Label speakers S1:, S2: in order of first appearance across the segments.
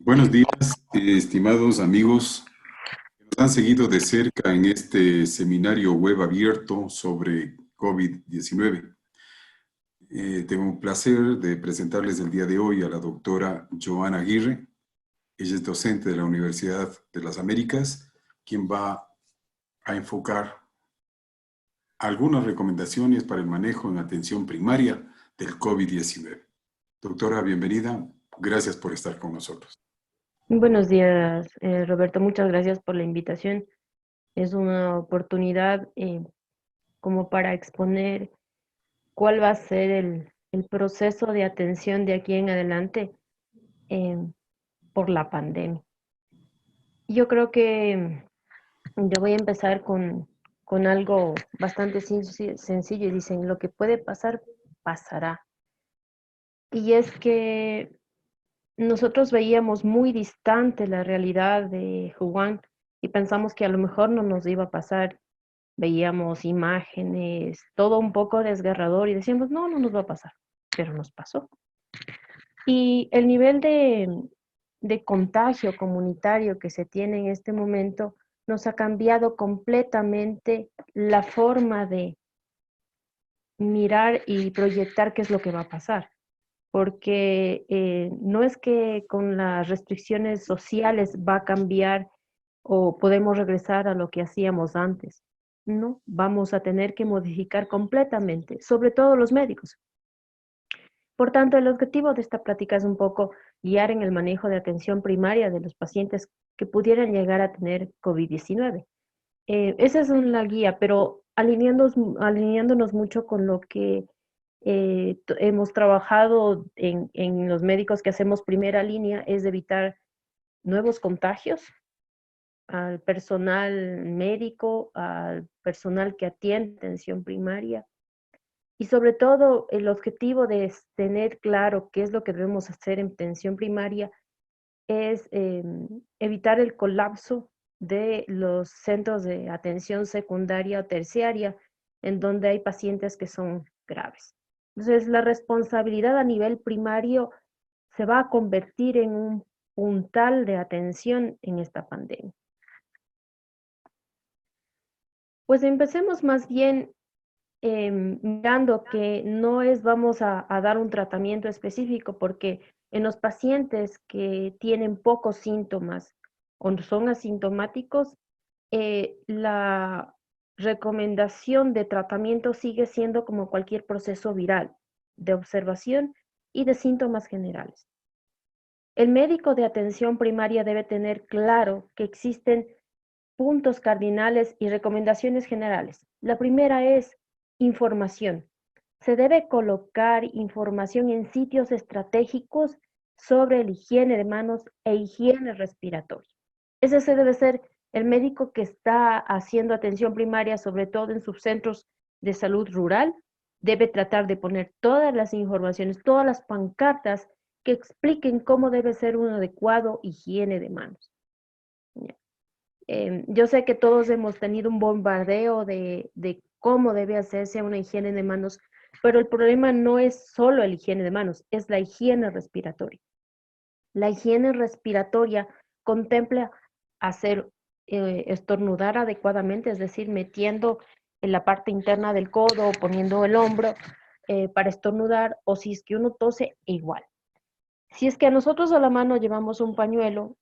S1: Buenos días, estimados amigos que nos han seguido de cerca en este seminario web abierto sobre COVID-19. Tengo un placer de presentarles el día de hoy a la doctora Joana Aguirre. Ella es docente de la Universidad de las Américas, quien va a enfocar algunas recomendaciones para el manejo en atención primaria del COVID-19. Doctora, bienvenida. Gracias por estar con nosotros.
S2: Buenos días, Roberto. Muchas gracias por la invitación. Es una oportunidad como para exponer cuál va a ser el proceso de atención de aquí en adelante eh, por la pandemia. Yo creo que yo voy a empezar con algo bastante sencillo y dicen, lo que puede pasar, pasará. Y es que nosotros veíamos muy distante la realidad de Wuhan y pensamos que a lo mejor no nos iba a pasar. Veíamos imágenes, todo un poco desgarrador y decíamos, no, no nos va a pasar, pero nos pasó. Y el nivel de contagio comunitario que se tiene en este momento nos ha cambiado completamente la forma de mirar y proyectar qué es lo que va a pasar. Porque no es que con las restricciones sociales va a cambiar o podemos regresar a lo que hacíamos antes. No, vamos a tener que modificar completamente, sobre todo los médicos. Por tanto, el objetivo de esta plática es un poco guiar en el manejo de atención primaria de los pacientes que pudieran llegar a tener COVID-19. Esa es una guía, pero alineándonos mucho con lo que hemos trabajado en los médicos que hacemos primera línea, es evitar nuevos contagios al personal médico, al personal que atiende atención primaria. Y sobre todo, el objetivo de tener claro qué es lo que debemos hacer en atención primaria es evitar el colapso de los centros de atención secundaria o terciaria, en donde hay pacientes que son graves. Entonces, la responsabilidad a nivel primario se va a convertir en un puntal de atención en esta pandemia. Pues empecemos más bien mirando que no es vamos a dar un tratamiento específico, porque en los pacientes que tienen pocos síntomas o son asintomáticos, la recomendación de tratamiento sigue siendo como cualquier proceso viral, de observación y de síntomas generales. El médico de atención primaria debe tener claro que existen puntos cardinales y recomendaciones generales. La primera es información. Se debe colocar información en sitios estratégicos sobre la higiene de manos e higiene respiratoria. Ese debe ser el médico que está haciendo atención primaria, sobre todo en sus centros de salud rural. Debe tratar de poner todas las informaciones, todas las pancartas que expliquen cómo debe ser un adecuado higiene de manos. Yo sé que todos hemos tenido un bombardeo de cómo debe hacerse una higiene de manos, pero el problema no es solo la higiene de manos, es la higiene respiratoria. La higiene respiratoria contempla hacer estornudar adecuadamente, es decir, metiendo en la parte interna del codo o poniendo el hombro para estornudar, o si es que uno tose, igual. Si es que a nosotros a la mano llevamos un pañuelo,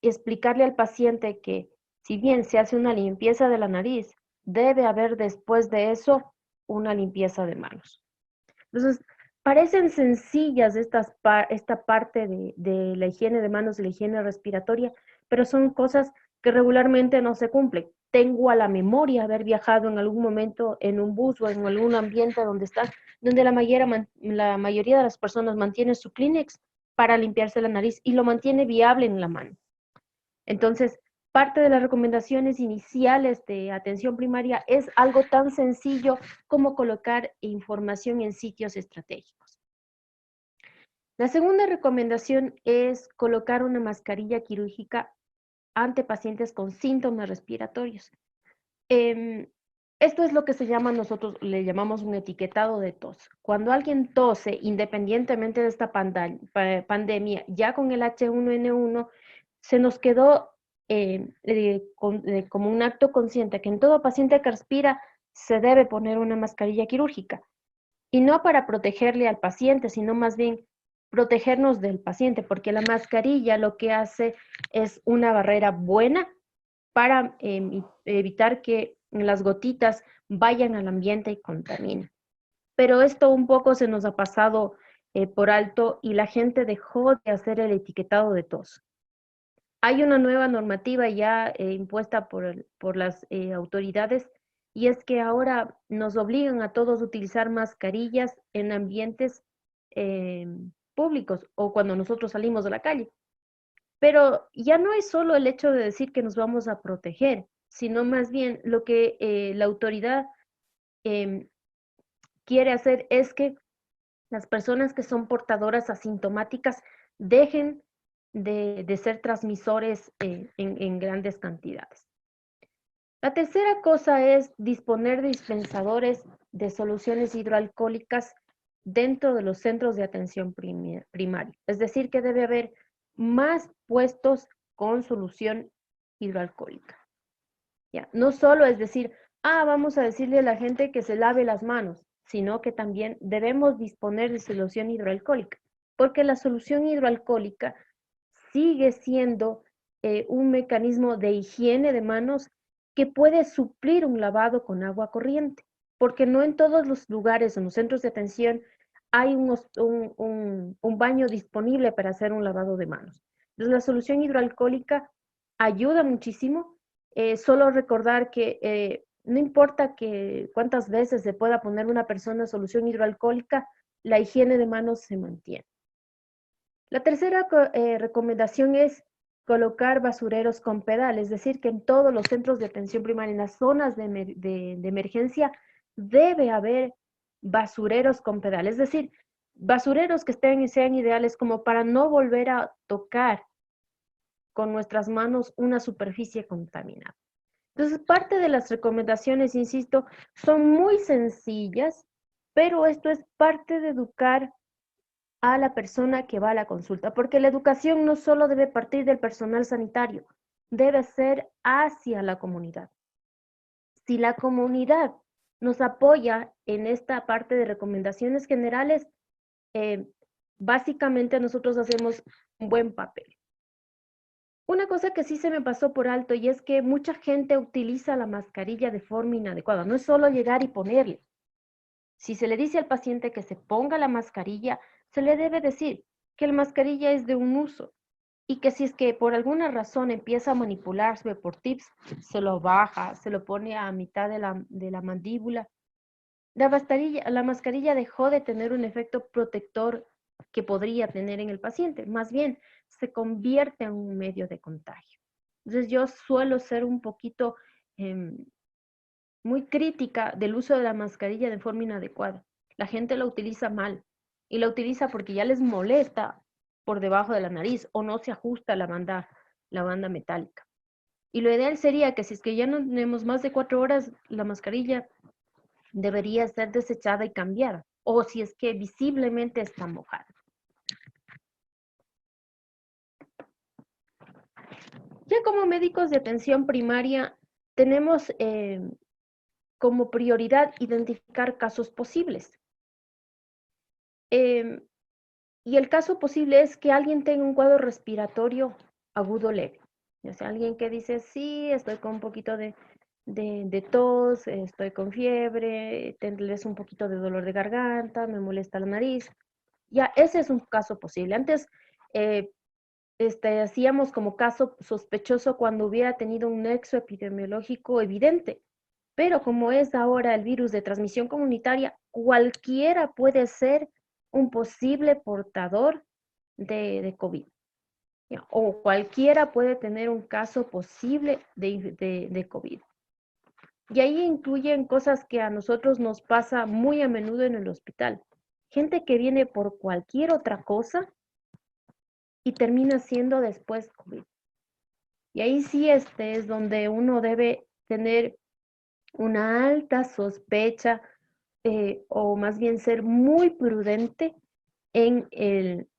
S2: explicarle al paciente que si bien se hace una limpieza de la nariz, debe haber después de eso una limpieza de manos. Entonces, parecen sencillas esta parte de la higiene de manos y la higiene respiratoria, pero son cosas que regularmente no se cumplen. Tengo a la memoria haber viajado en algún momento en un bus o en algún ambiente donde la mayoría de las personas mantienen su Kleenex para limpiarse la nariz y lo mantiene viable en la mano. Entonces, parte de las recomendaciones iniciales de atención primaria es algo tan sencillo como colocar información en sitios estratégicos. La segunda recomendación es colocar una mascarilla quirúrgica ante pacientes con síntomas respiratorios. Esto es lo que se llama, nosotros le llamamos un etiquetado de tos. Cuando alguien tose, independientemente de esta pandemia, ya con el H1N1, se nos quedó como un acto consciente que en todo paciente que respira se debe poner una mascarilla quirúrgica. Y no para protegerle al paciente, sino más bien protegernos del paciente, porque la mascarilla lo que hace es una barrera buena para evitar que las gotitas vayan al ambiente y contaminen. Pero esto un poco se nos ha pasado por alto y la gente dejó de hacer el etiquetado de tos. Hay una nueva normativa ya impuesta por las autoridades y es que ahora nos obligan a todos a utilizar mascarillas en ambientes eh, públicos o cuando nosotros salimos de la calle. Pero ya no es solo el hecho de decir que nos vamos a proteger, sino más bien lo que la autoridad em, quiere hacer es que las personas que son portadoras asintomáticas dejen de ser transmisores en grandes cantidades. La tercera cosa es disponer de dispensadores de soluciones hidroalcohólicas dentro de los centros de atención primaria. Es decir, que debe haber más puestos con solución hidroalcohólica. ¿Ya? No solo es decir, vamos a decirle a la gente que se lave las manos, sino que también debemos disponer de solución hidroalcohólica, porque la solución hidroalcohólica sigue siendo un mecanismo de higiene de manos que puede suplir un lavado con agua corriente, porque no en todos los lugares, en los centros de atención, hay un baño disponible para hacer un lavado de manos. Entonces, la solución hidroalcohólica ayuda muchísimo. Solo recordar que no importa que cuántas veces se pueda poner una persona solución hidroalcohólica, la higiene de manos se mantiene. La tercera recomendación es colocar basureros con pedal, es decir, que en todos los centros de atención primaria, en las zonas de emergencia, debe haber basureros con pedal, es decir, basureros que estén y sean ideales como para no volver a tocar con nuestras manos una superficie contaminada. Entonces, parte de las recomendaciones, insisto, son muy sencillas, pero esto es parte de educar a la persona que va a la consulta, porque la educación no solo debe partir del personal sanitario, debe ser hacia la comunidad. Si la comunidad nos apoya en esta parte de recomendaciones generales, eh, básicamente nosotros hacemos un buen papel. Una cosa que sí se me pasó por alto y es que mucha gente utiliza la mascarilla de forma inadecuada. No es solo llegar y ponerle. Si se le dice al paciente que se ponga la mascarilla, se le debe decir que la mascarilla es de un uso y que si es que por alguna razón empieza a manipularse por tips, se lo baja, se lo pone a mitad de la mandíbula. La mascarilla dejó de tener un efecto protector que podría tener en el paciente, más bien se convierte en un medio de contagio. Entonces yo suelo ser un poquito muy crítica del uso de la mascarilla de forma inadecuada. La gente la utiliza mal y la utiliza porque ya les molesta por debajo de la nariz o no se ajusta la banda metálica. Y lo ideal sería que si es que ya no tenemos más de 4 horas, la mascarilla debería ser desechada y cambiada, o si es que visiblemente está mojada. Ya como médicos de atención primaria, tenemos como prioridad identificar casos posibles. Y el caso posible es que alguien tenga un cuadro respiratorio agudo leve. O sea, alguien que dice, sí, estoy con un poquito de tos, estoy con fiebre, tendré un poquito de dolor de garganta, me molesta la nariz. Ya, ese es un caso posible. Antes hacíamos como caso sospechoso cuando hubiera tenido un nexo epidemiológico evidente. Pero como es ahora el virus de transmisión comunitaria, cualquiera puede ser un posible portador de COVID. O cualquiera puede tener un caso posible de COVID. Y ahí incluyen cosas que a nosotros nos pasa muy a menudo en el hospital. Gente que viene por cualquier otra cosa y termina siendo después COVID. Y ahí sí es donde uno debe tener una alta sospecha o más bien ser muy prudente en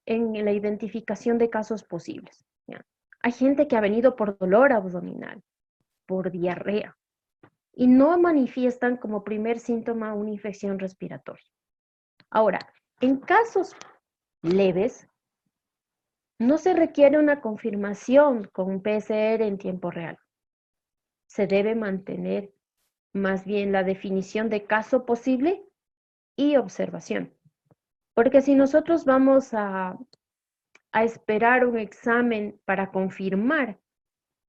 S2: la identificación de casos posibles. ¿Ya? Hay gente que ha venido por dolor abdominal, por diarrea, y no manifiestan como primer síntoma una infección respiratoria. Ahora, en casos leves, no se requiere una confirmación con un PCR en tiempo real. Se debe mantener más bien la definición de caso posible y observación. Porque si nosotros vamos a esperar un examen para confirmar,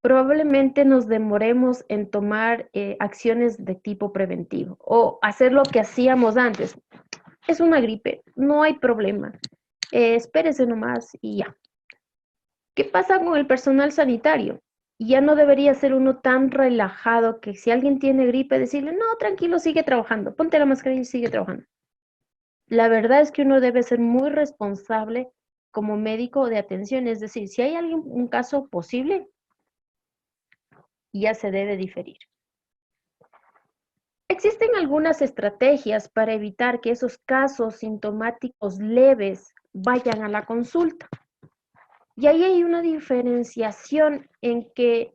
S2: probablemente nos demoremos en tomar acciones de tipo preventivo o hacer lo que hacíamos antes. Es una gripe, no hay problema. Espérese nomás y ya. ¿Qué pasa con el personal sanitario? Ya no debería ser uno tan relajado que si alguien tiene gripe, decirle, no, tranquilo, sigue trabajando, ponte la mascarilla y sigue trabajando. La verdad es que uno debe ser muy responsable como médico de atención, es decir, si hay alguien, un caso posible, ya se debe diferir. Existen algunas estrategias para evitar que esos casos sintomáticos leves vayan a la consulta. Y ahí hay una diferenciación en que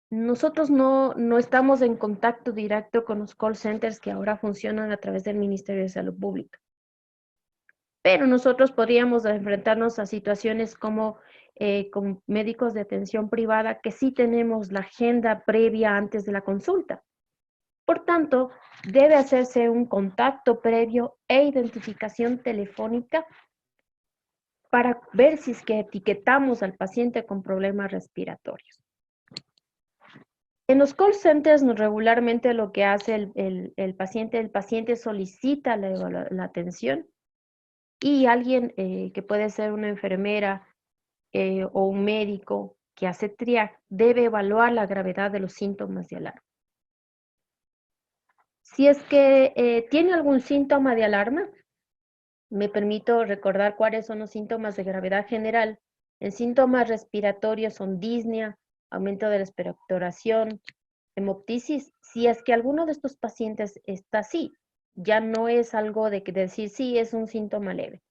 S2: nosotros no estamos en contacto directo con los call centers que ahora funcionan a través del Ministerio de Salud Pública. Pero nosotros podríamos enfrentarnos a situaciones como con médicos de atención privada que sí tenemos la agenda previa antes de la consulta. Por tanto, debe hacerse un contacto previo e identificación telefónica para ver si es que etiquetamos al paciente con problemas respiratorios. En los call centers regularmente lo que hace el paciente solicita la atención y alguien que puede ser una enfermera o un médico que hace triaje debe evaluar la gravedad de los síntomas de alarma. Si es que tiene algún síntoma de alarma, me permito recordar cuáles son los síntomas de gravedad general. En síntomas respiratorios son disnea, aumento de la expectoración, hemoptisis. Si es que alguno de estos pacientes está así, ya no es algo de decir sí, es un síntoma leve.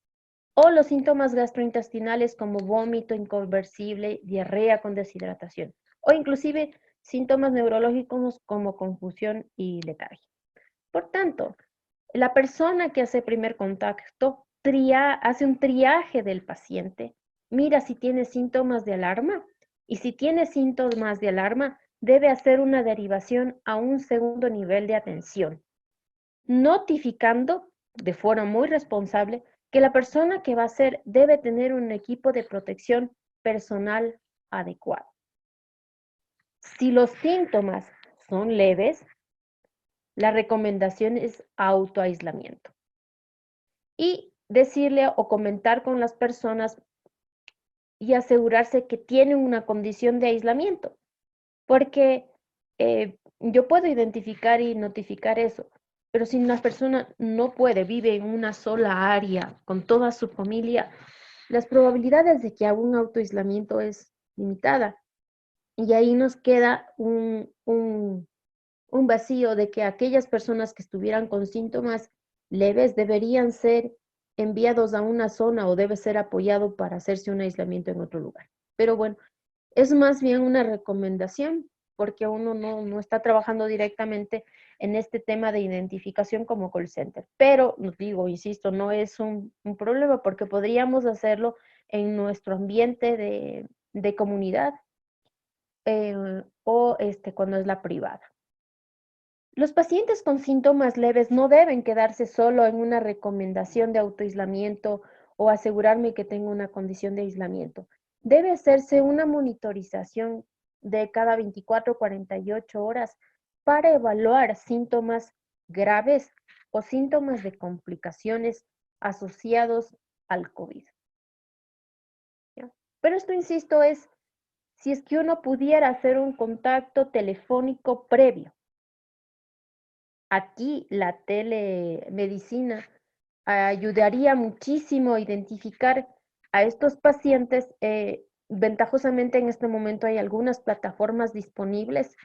S2: O los síntomas gastrointestinales como vómito inconversible, diarrea con deshidratación. O inclusive síntomas neurológicos como confusión y letargia. Por tanto, la persona que hace primer contacto hace un triaje del paciente, mira si tiene síntomas de alarma y si tiene síntomas de alarma, debe hacer una derivación a un segundo nivel de atención, notificando de forma muy responsable que la persona que va a hacer debe tener un equipo de protección personal adecuado. Si los síntomas son leves, la recomendación es autoaislamiento. Y decirle o comentar con las personas y asegurarse que tienen una condición de aislamiento, porque yo puedo identificar y notificar eso, pero si una persona no puede, vive en una sola área con toda su familia, las probabilidades de que haga un autoaislamiento es limitada. Y ahí nos queda un vacío de que aquellas personas que estuvieran con síntomas leves deberían ser enviados a una zona o debe ser apoyado para hacerse un aislamiento en otro lugar. Pero bueno, es más bien una recomendación porque uno no está trabajando directamente en este tema de identificación como call center. Pero, digo, insisto, no es un problema porque podríamos hacerlo en nuestro ambiente de comunidad o cuando es la privada. Los pacientes con síntomas leves no deben quedarse solo en una recomendación de autoaislamiento o asegurarme que tengo una condición de aislamiento. Debe hacerse una monitorización de cada 24 o 48 horas para evaluar síntomas graves o síntomas de complicaciones asociados al COVID. ¿Ya? Pero esto, insisto, es si es que uno pudiera hacer un contacto telefónico previo. Aquí la telemedicina ayudaría muchísimo a identificar a estos pacientes. Ventajosamente en este momento hay algunas plataformas disponibles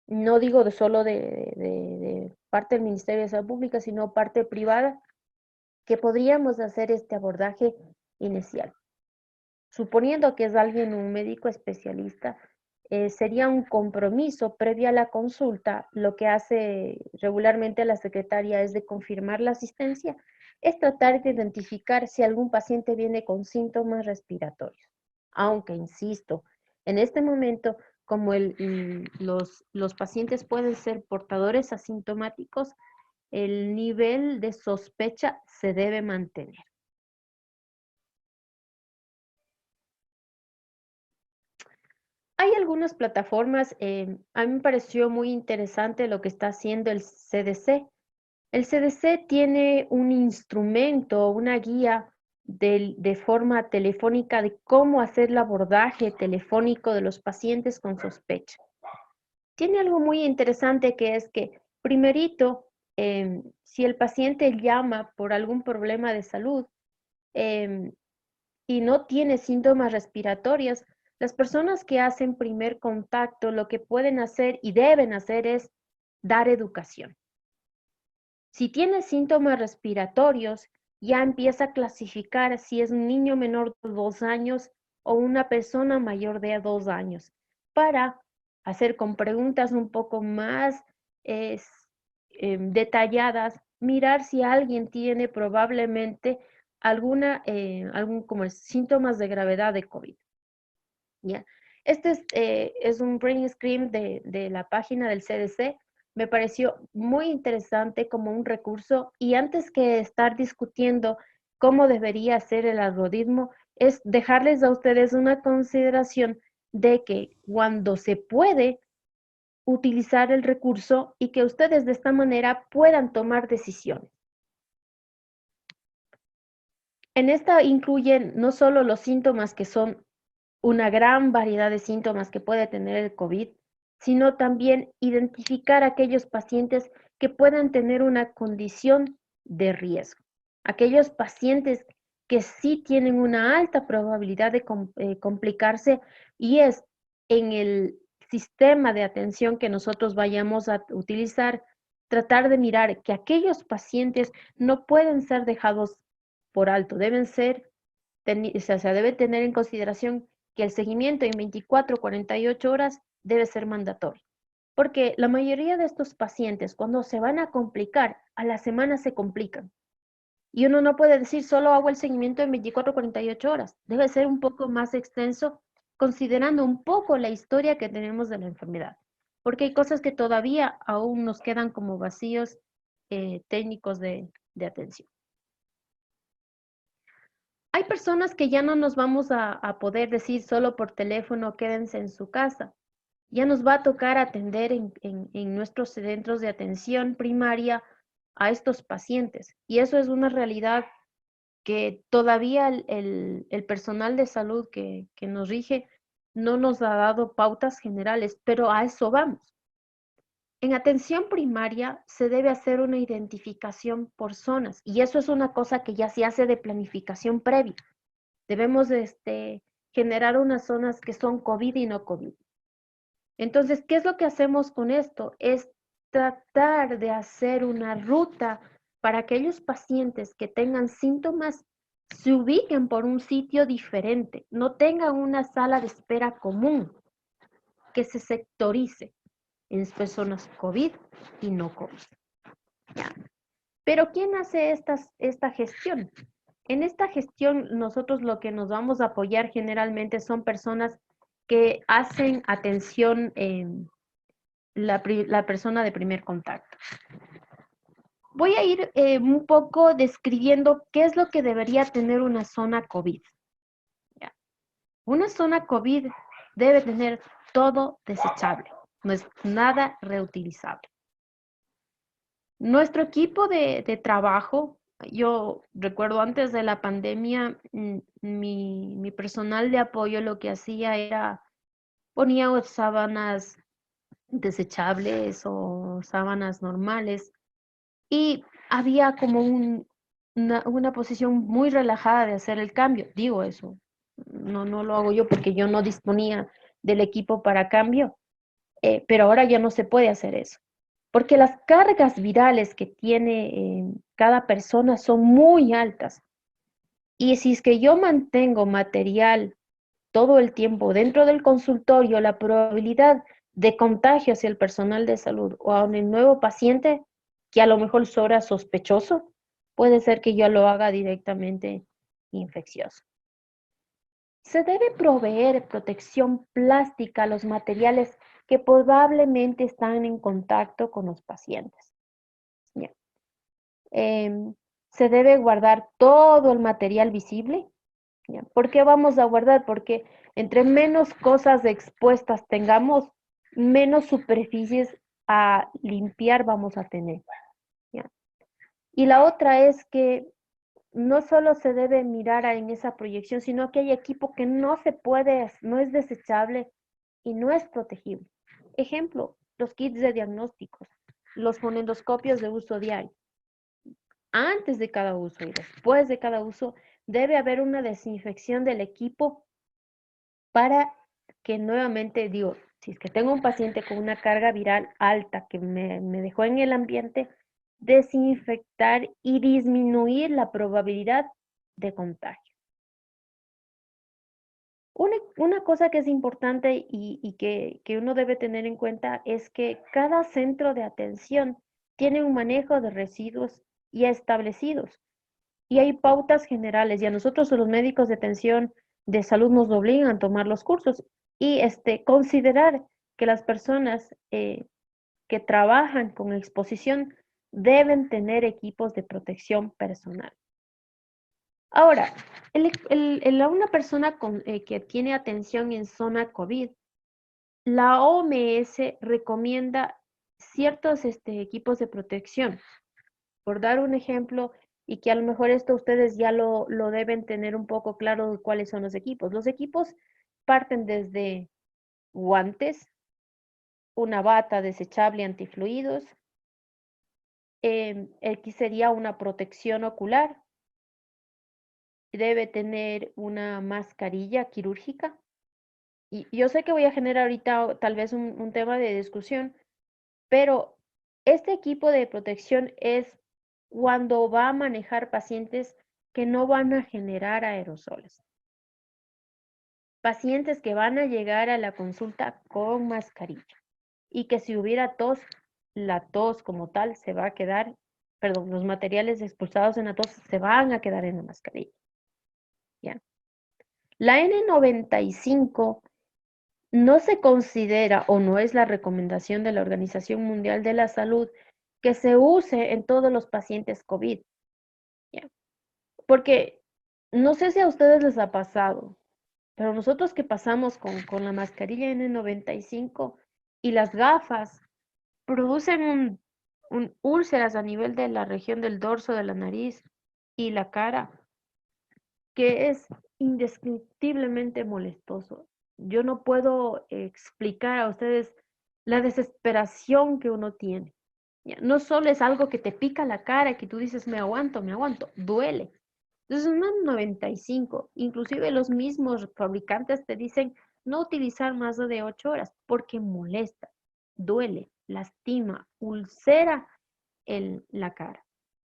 S2: no digo de solo de parte del Ministerio de Salud Pública, sino parte privada, que podríamos hacer este abordaje inicial. Suponiendo que es alguien, un médico especialista, sería un compromiso previo a la consulta. Lo que hace regularmente la secretaria es de confirmar la asistencia, es tratar de identificar si algún paciente viene con síntomas respiratorios. Aunque, insisto, en este momento, como los pacientes pueden ser portadores asintomáticos, el nivel de sospecha se debe mantener. Hay algunas plataformas, a mí me pareció muy interesante lo que está haciendo el CDC. El CDC tiene un instrumento, una guía de forma telefónica de cómo hacer el abordaje telefónico de los pacientes con sospecha. Tiene algo muy interesante que es que, primerito, si el paciente llama por algún problema de salud, em, y no tiene síntomas respiratorios, las personas que hacen primer contacto lo que pueden hacer y deben hacer es dar educación. Si tiene síntomas respiratorios, ya empieza a clasificar si es un niño menor de 2 años o una persona mayor de 2 años, para hacer con preguntas un poco más detalladas, mirar si alguien tiene probablemente algún como síntomas de gravedad de COVID. ¿Ya? Este es un print screen de la página del CDC. Me pareció muy interesante como un recurso, y antes que estar discutiendo cómo debería ser el algoritmo, es dejarles a ustedes una consideración de que cuando se puede utilizar el recurso y que ustedes de esta manera puedan tomar decisiones. En esta incluyen no solo los síntomas, que son una gran variedad de síntomas que puede tener el COVID, sino también identificar aquellos pacientes que puedan tener una condición de riesgo. Aquellos pacientes que sí tienen una alta probabilidad de complicarse, y es en el sistema de atención que nosotros vayamos a utilizar, tratar de mirar que aquellos pacientes no pueden ser dejados por alto, deben ser, o sea, debe tener en consideración que el seguimiento en 24, 48 horas debe ser mandatorio. Porque la mayoría de estos pacientes, cuando se van a complicar, a la semana se complican. Y uno no puede decir, solo hago el seguimiento en 24, 48 horas. Debe ser un poco más extenso, considerando un poco la historia que tenemos de la enfermedad. Porque hay cosas que todavía aún nos quedan como vacíos técnicos de atención. Hay personas que ya no nos vamos a poder decir solo por teléfono, quédense en su casa. Ya nos va a tocar atender en nuestros centros de atención primaria a estos pacientes. Y eso es una realidad que todavía el personal de salud que nos rige no nos ha dado pautas generales, pero a eso vamos. En atención primaria se debe hacer una identificación por zonas, y eso es una cosa que ya se hace de planificación previa. Debemos generar unas zonas que son COVID y no COVID. Entonces, ¿qué es lo que hacemos con esto? Es tratar de hacer una ruta para aquellos pacientes que tengan síntomas se ubiquen por un sitio diferente, no tengan una sala de espera común, que se sectorice en personas COVID y no COVID. ¿Ya? Pero ¿quién hace esta gestión? En esta gestión nosotros lo que nos vamos a apoyar generalmente son personas que hacen atención la persona de primer contacto. Voy a ir un poco describiendo qué es lo que debería tener una zona COVID. ¿Ya? Una zona COVID debe tener todo desechable, no es nada reutilizable. Nuestro equipo de trabajo, yo recuerdo antes de la pandemia, mi personal de apoyo lo que hacía era ponía sábanas desechables o sábanas normales, y había como una posición muy relajada de hacer el cambio. Digo eso, no lo hago yo porque yo no disponía del equipo para cambio. pero ahora ya no se puede hacer eso, porque las cargas virales que tiene cada persona son muy altas. Y si es que yo mantengo material todo el tiempo dentro del consultorio, la probabilidad de contagio hacia el personal de salud o a un nuevo paciente que a lo mejor será sospechoso, puede ser que yo lo haga directamente infeccioso. Se debe proveer protección plástica a los materiales que probablemente están en contacto con los pacientes. Ya. Se debe guardar todo el material visible. ¿Ya? ¿Por qué vamos a guardar? Porque entre menos cosas expuestas tengamos, menos superficies a limpiar vamos a tener. ¿Ya? Y la otra es que no solo se debe mirar en esa proyección, sino que hay equipo que no se puede, no es desechable y no es protegible. Ejemplo, los kits de diagnósticos, los fonendoscopios de uso diario. Antes de cada uso y después de cada uso, debe haber una desinfección del equipo para que nuevamente, digo, si es que tengo un paciente con una carga viral alta que me dejó en el ambiente, desinfectar y disminuir la probabilidad de contagio. Una cosa que es importante y que uno debe tener en cuenta es que cada centro de atención tiene un manejo de residuos ya establecidos y hay pautas generales y a nosotros los médicos de atención de salud nos obligan a tomar los cursos y considerar que las personas que trabajan con exposición deben tener equipos de protección personal. Ahora, una persona que tiene atención en zona COVID, la OMS recomienda ciertos equipos de protección. Por dar un ejemplo, y que a lo mejor esto ustedes ya lo deben tener un poco claro de cuáles son los equipos. Los equipos parten desde guantes, una bata desechable antifluidos, aquí sería una protección ocular, debe tener una mascarilla quirúrgica. Y yo sé que voy a generar ahorita tal vez un tema de discusión, pero este equipo de protección es cuando va a manejar pacientes que no van a generar aerosoles. Pacientes que van a llegar a la consulta con mascarilla y que si hubiera tos, la tos como tal se va a quedar, perdón, los materiales expulsados en la tos se van a quedar en la mascarilla. ¿Ya? La N95 no se considera o no es la recomendación de la Organización Mundial de la Salud que se use en todos los pacientes COVID. ¿Ya? Porque no sé si a ustedes les ha pasado, pero nosotros que pasamos con la mascarilla N95 y las gafas, producen úlceras a nivel de la región del dorso de la nariz y la cara, que es indescriptiblemente molestoso. Yo no puedo explicar a ustedes la desesperación que uno tiene. Ya, no solo es algo que te pica la cara, que tú dices, me aguanto, duele. Entonces, un 95, inclusive los mismos fabricantes te dicen no utilizar más de 8 horas porque molesta, duele, lastima, ulcera la cara.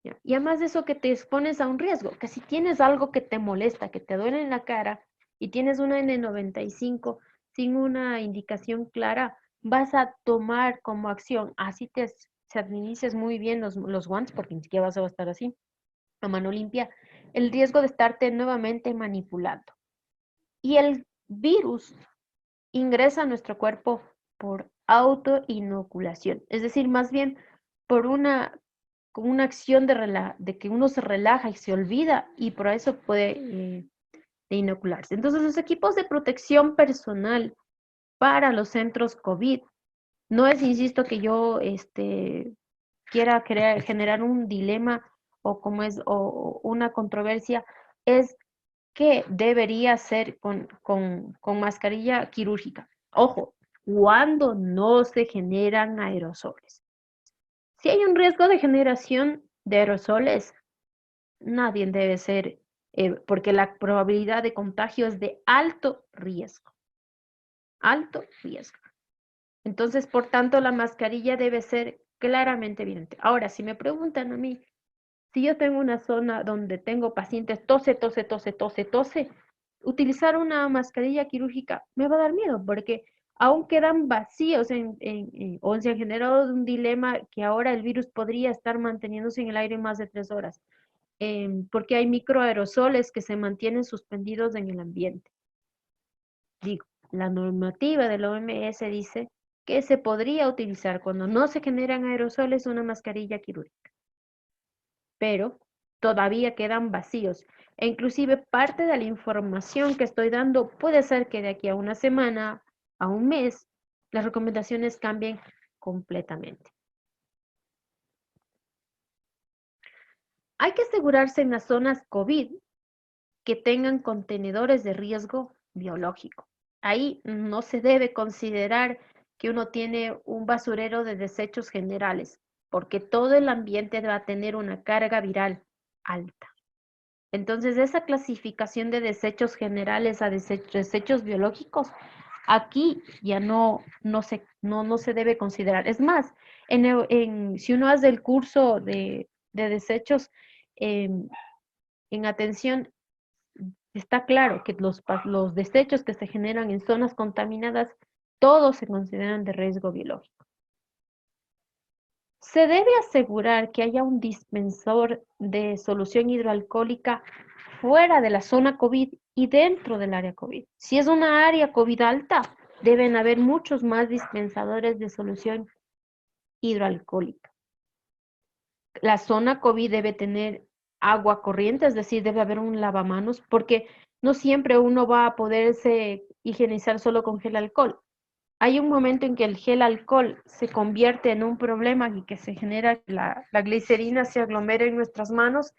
S2: ¿Ya? Y además de eso que te expones a un riesgo, que si tienes algo que te molesta, que te duele en la cara y tienes una N95 sin una indicación clara, vas a tomar como acción, así se administres muy bien los guantes, porque ni siquiera vas a estar así, a mano limpia, el riesgo de estarte nuevamente manipulando. Y el virus ingresa a nuestro cuerpo por autoinoculación, es decir, más bien por con una acción de que uno se relaja y se olvida y por eso puede de inocularse. Entonces, los equipos de protección personal para los centros COVID, no es, insisto, que yo quiera generar un dilema o como es o una controversia, es que debería ser con mascarilla quirúrgica. Ojo, cuando no se generan aerosoles. Si hay un riesgo de generación de aerosoles, nadie debe ser, porque la probabilidad de contagio es de alto riesgo. Alto riesgo. Entonces, por tanto, la mascarilla debe ser claramente evidente. Ahora, si me preguntan a mí, si yo tengo una zona donde tengo pacientes tose, utilizar una mascarilla quirúrgica me va a dar miedo porque aún quedan vacíos o se ha generado un dilema que ahora el virus podría estar manteniéndose en el aire más de 3 horas, porque hay microaerosoles que se mantienen suspendidos en el ambiente. Digo, la normativa de la OMS dice que se podría utilizar cuando no se generan aerosoles una mascarilla quirúrgica, pero todavía quedan vacíos. E inclusive parte de la información que estoy dando puede ser que de aquí a una semana, a un mes, las recomendaciones cambien completamente. Hay que asegurarse en las zonas COVID que tengan contenedores de riesgo biológico. Ahí no se debe considerar que uno tiene un basurero de desechos generales, porque todo el ambiente va a tener una carga viral alta. Entonces, esa clasificación de desechos generales a desechos biológicos, aquí ya no se debe considerar. Es más, si uno hace el curso de desechos en atención, está claro que los desechos que se generan en zonas contaminadas, todos se consideran de riesgo biológico. Se debe asegurar que haya un dispensador de solución hidroalcohólica fuera de la zona COVID y dentro del área COVID. Si es una área COVID alta, deben haber muchos más dispensadores de solución hidroalcohólica. La zona COVID debe tener agua corriente, es decir, debe haber un lavamanos, porque no siempre uno va a poderse higienizar solo con gel alcohol. Hay un momento en que el gel alcohol se convierte en un problema y que se genera que la glicerina se aglomera en nuestras manos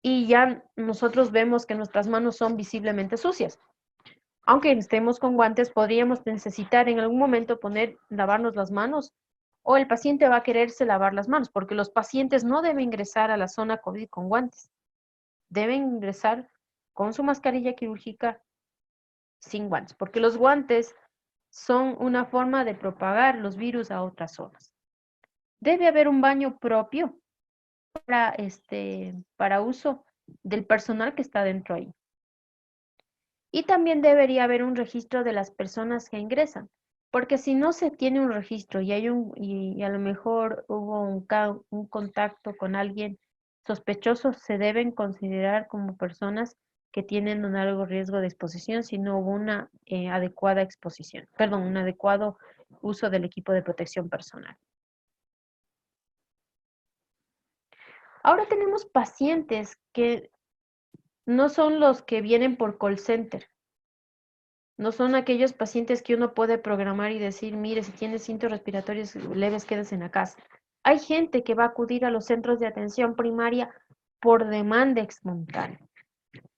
S2: y ya nosotros vemos que nuestras manos son visiblemente sucias. Aunque estemos con guantes, podríamos necesitar en algún momento lavarnos las manos o el paciente va a quererse lavar las manos, porque los pacientes no deben ingresar a la zona COVID con guantes. Deben ingresar con su mascarilla quirúrgica sin guantes, porque los guantes son una forma de propagar los virus a otras zonas. Debe haber un baño propio para uso del personal que está dentro ahí. Y también debería haber un registro de las personas que ingresan, porque si no se tiene un registro y a lo mejor hubo un contacto con alguien sospechoso, se deben considerar como personas que tienen un alto riesgo de exposición si no hubo una adecuada exposición, perdón, un adecuado uso del equipo de protección personal. Ahora tenemos pacientes que no son los que vienen por call center. No son aquellos pacientes que uno puede programar y decir, mire, si tiene síntomas respiratorios leves, quédese en la casa. Hay gente que va a acudir a los centros de atención primaria por demanda espontánea.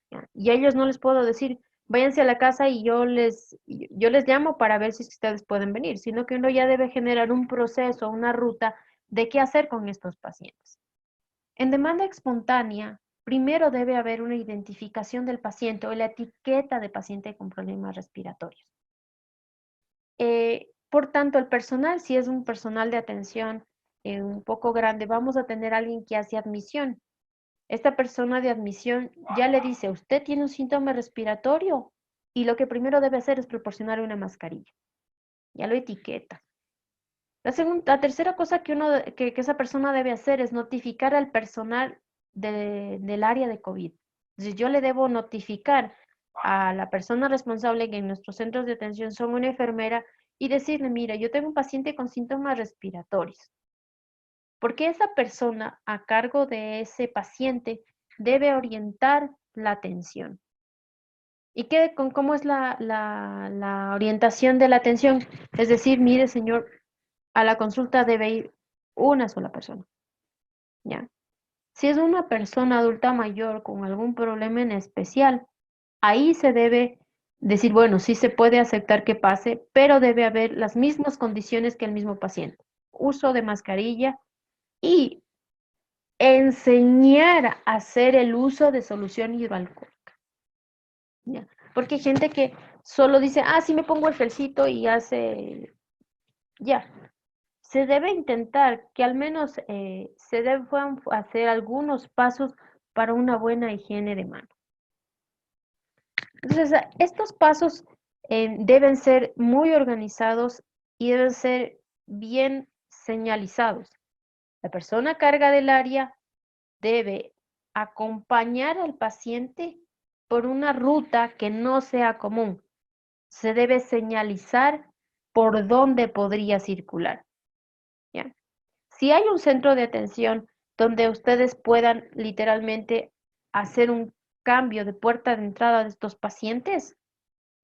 S2: ¿Ya? Y a ellos no les puedo decir, váyanse a la casa y yo les llamo para ver si ustedes pueden venir, sino que uno ya debe generar un proceso, una ruta de qué hacer con estos pacientes. En demanda espontánea, primero debe haber una identificación del paciente o la etiqueta de paciente con problemas respiratorios. Por tanto, el personal, si es un personal de atención un poco grande, vamos a tener a alguien que hace admisión. Esta persona de admisión ya le dice, usted tiene un síntoma respiratorio y lo que primero debe hacer es proporcionar una mascarilla. Ya lo etiqueta. La tercera cosa que esa persona debe hacer es notificar al personal del área de COVID. Entonces, yo le debo notificar a la persona responsable que en nuestros centros de atención son una enfermera y decirle, mira, yo tengo un paciente con síntomas respiratorios. Porque esa persona a cargo de ese paciente debe orientar la atención. ¿Y cómo es la orientación de la atención? Es decir, mire, señor, a la consulta debe ir una sola persona, ¿ya? Si es una persona adulta mayor con algún problema en especial, ahí se debe decir, bueno, sí se puede aceptar que pase, pero debe haber las mismas condiciones que el mismo paciente. Uso de mascarilla y enseñar a hacer el uso de solución hidroalcohólica, ¿ya? Porque hay gente que solo dice, sí me pongo el gelcito y hace Ya, se debe intentar que al menos se deban hacer algunos pasos para una buena higiene de manos. Entonces, estos pasos deben ser muy organizados y deben ser bien señalizados. La persona a carga del área debe acompañar al paciente por una ruta que no sea común. Se debe señalizar por dónde podría circular. ¿Ya? Si hay un centro de atención donde ustedes puedan literalmente hacer un cambio de puerta de entrada de estos pacientes,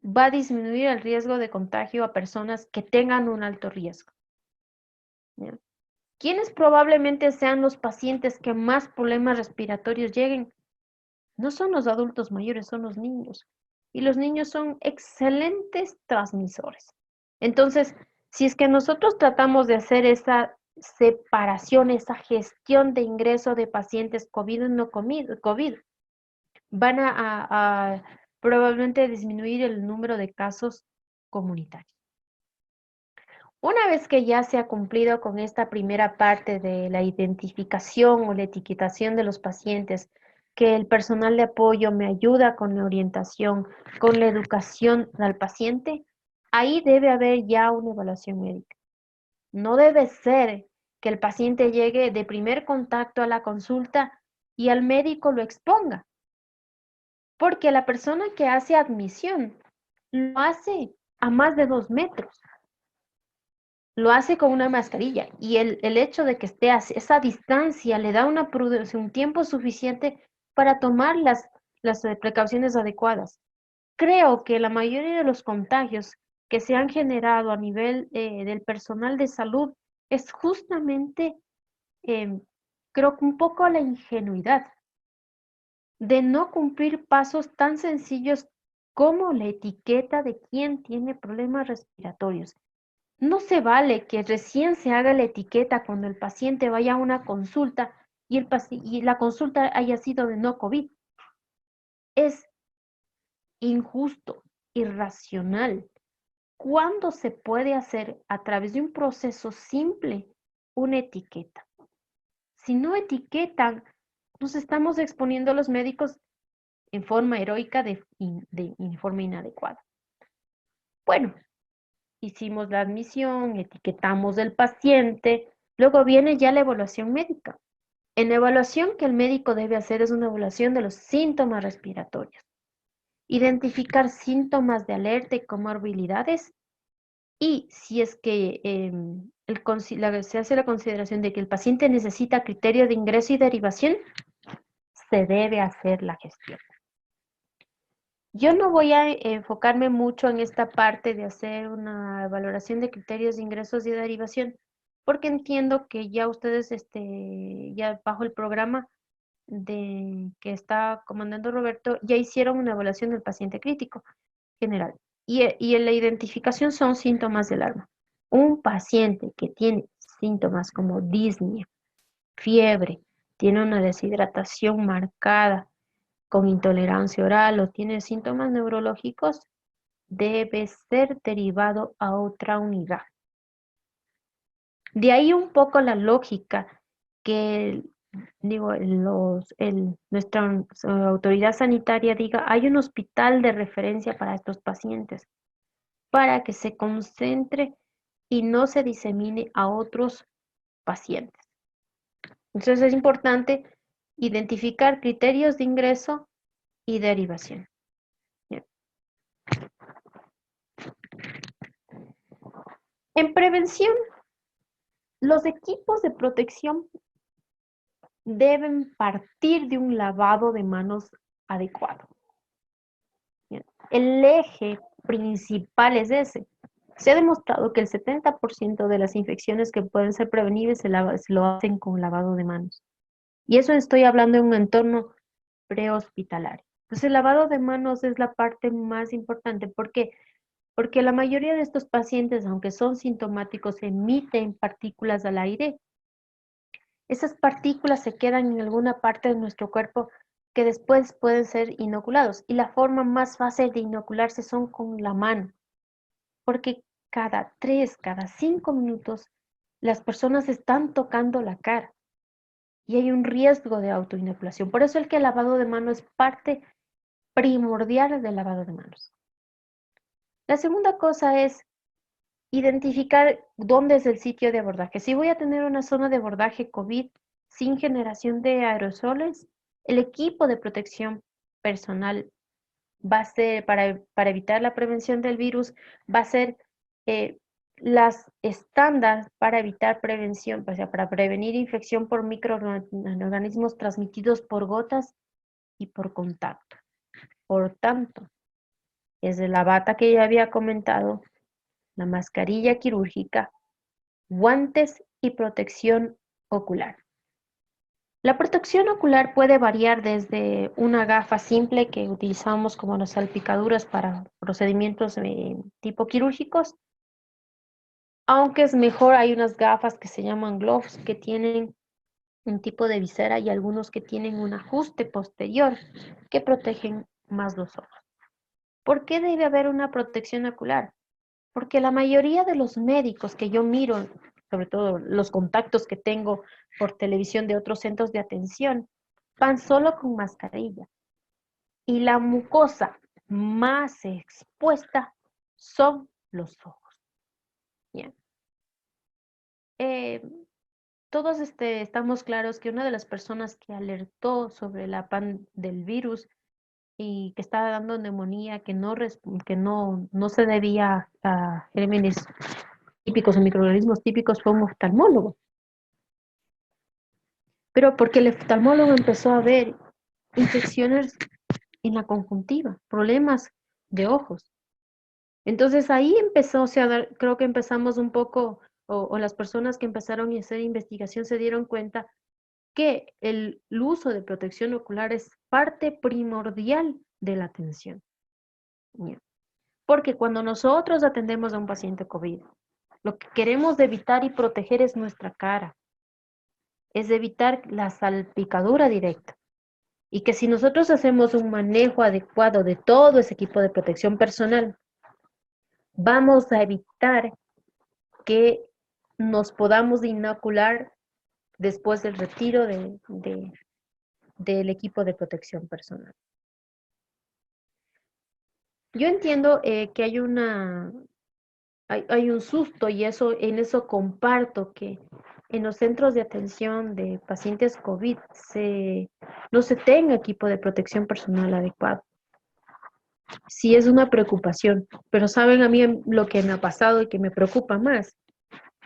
S2: va a disminuir el riesgo de contagio a personas que tengan un alto riesgo. ¿Ya? ¿Quiénes probablemente sean los pacientes que más problemas respiratorios lleguen? No son los adultos mayores, son los niños. Y los niños son excelentes transmisores. Entonces, si es que nosotros tratamos de hacer esa separación, esa gestión de ingreso de pacientes COVID y no COVID, van a probablemente disminuir el número de casos comunitarios. Una vez que ya se ha cumplido con esta primera parte de la identificación o la etiquetación de los pacientes, que el personal de apoyo me ayuda con la orientación, con la educación al paciente, ahí debe haber ya una evaluación médica. No debe ser que el paciente llegue de primer contacto a la consulta y al médico lo exponga, porque la persona que hace admisión lo hace a más de 2 metros. Lo hace con una mascarilla y el hecho de que esté a esa distancia le da una prudencia, un tiempo suficiente para tomar las precauciones adecuadas. Creo que la mayoría de los contagios que se han generado a nivel del personal de salud es justamente, creo que un poco la ingenuidad de no cumplir pasos tan sencillos como la etiqueta de quién tiene problemas respiratorios. No se vale que recién se haga la etiqueta cuando el paciente vaya a una consulta y la consulta haya sido de no COVID. Es injusto, irracional. ¿Cuándo se puede hacer a través de un proceso simple una etiqueta? Si no etiquetan, nos estamos exponiendo a los médicos en forma heroica de forma inadecuada. Bueno, hicimos la admisión, etiquetamos del paciente, luego viene ya la evaluación médica. En la evaluación que el médico debe hacer es una evaluación de los síntomas respiratorios, identificar síntomas de alerta y comorbilidades y si es que se hace la consideración de que el paciente necesita criterio de ingreso y derivación, se debe hacer la gestión. Yo no voy a enfocarme mucho en esta parte de hacer una valoración de criterios de ingresos y derivación, porque entiendo que ya ustedes, ya bajo el programa que está comandando Roberto, ya hicieron una evaluación del paciente crítico general. Y en la identificación son síntomas del alarma. Un paciente que tiene síntomas como disnea, fiebre, tiene una deshidratación marcada, con intolerancia oral o tiene síntomas neurológicos, debe ser derivado a otra unidad. De ahí un poco la lógica que, digo, nuestra autoridad sanitaria diga, hay un hospital de referencia para estos pacientes, para que se concentre y no se disemine a otros pacientes. Entonces es importante identificar criterios de ingreso y derivación. Bien. En prevención, los equipos de protección deben partir de un lavado de manos adecuado. Bien. El eje principal es ese. Se ha demostrado que el 70% de las infecciones que pueden ser prevenibles se lo hacen con lavado de manos. Y eso estoy hablando en un entorno prehospitalario. Entonces, el lavado de manos es la parte más importante. ¿Por qué? Porque la mayoría de estos pacientes, aunque son sintomáticos, emiten partículas al aire. Esas partículas se quedan en alguna parte de nuestro cuerpo que después pueden ser inoculados. Y la forma más fácil de inocularse son con la mano. Porque cada 3, cada 5 minutos, las personas están tocando la cara y hay un riesgo de autoinoculación. Por eso el que el lavado de manos es parte primordial del lavado de manos. La segunda cosa es identificar dónde es el sitio de abordaje. Si voy a tener una zona de abordaje COVID sin generación de aerosoles, el equipo de protección personal va a ser, para evitar la prevención del virus, va a ser las estándares para evitar prevención, o sea, para prevenir infección por microorganismos transmitidos por gotas y por contacto. Por tanto, desde la bata que ya había comentado, la mascarilla quirúrgica, guantes y protección ocular. La protección ocular puede variar desde una gafa simple que utilizamos como las salpicaduras para procedimientos tipo quirúrgicos, aunque es mejor, hay unas gafas que se llaman gloves que tienen un tipo de visera y algunos que tienen un ajuste posterior que protegen más los ojos. ¿Por qué debe haber una protección ocular? Porque la mayoría de los médicos que yo miro, sobre todo los contactos que tengo por televisión de otros centros de atención, van solo con mascarilla. Y la mucosa más expuesta son los ojos. Bien. Todos estamos claros que una de las personas que alertó sobre la del virus y que estaba dando neumonía, que no se debía a gérmenes típicos o microorganismos típicos, fue un oftalmólogo. Pero porque el oftalmólogo empezó a ver infecciones en la conjuntiva, problemas de ojos. Entonces ahí empezó, o sea, creo que empezamos un poco, o las personas que empezaron a hacer investigación se dieron cuenta que el uso de protección ocular es parte primordial de la atención. Bien. Porque cuando nosotros atendemos a un paciente COVID, lo que queremos evitar y proteger es nuestra cara, es evitar la salpicadura directa. Y que si nosotros hacemos un manejo adecuado de todo ese equipo de protección personal, vamos a evitar que nos podamos inocular después del retiro del equipo de protección personal. Yo entiendo que hay un susto y en eso comparto que en los centros de atención de pacientes COVID no se tenga equipo de protección personal adecuado. Sí es una preocupación, pero saben a mí lo que me ha pasado y que me preocupa más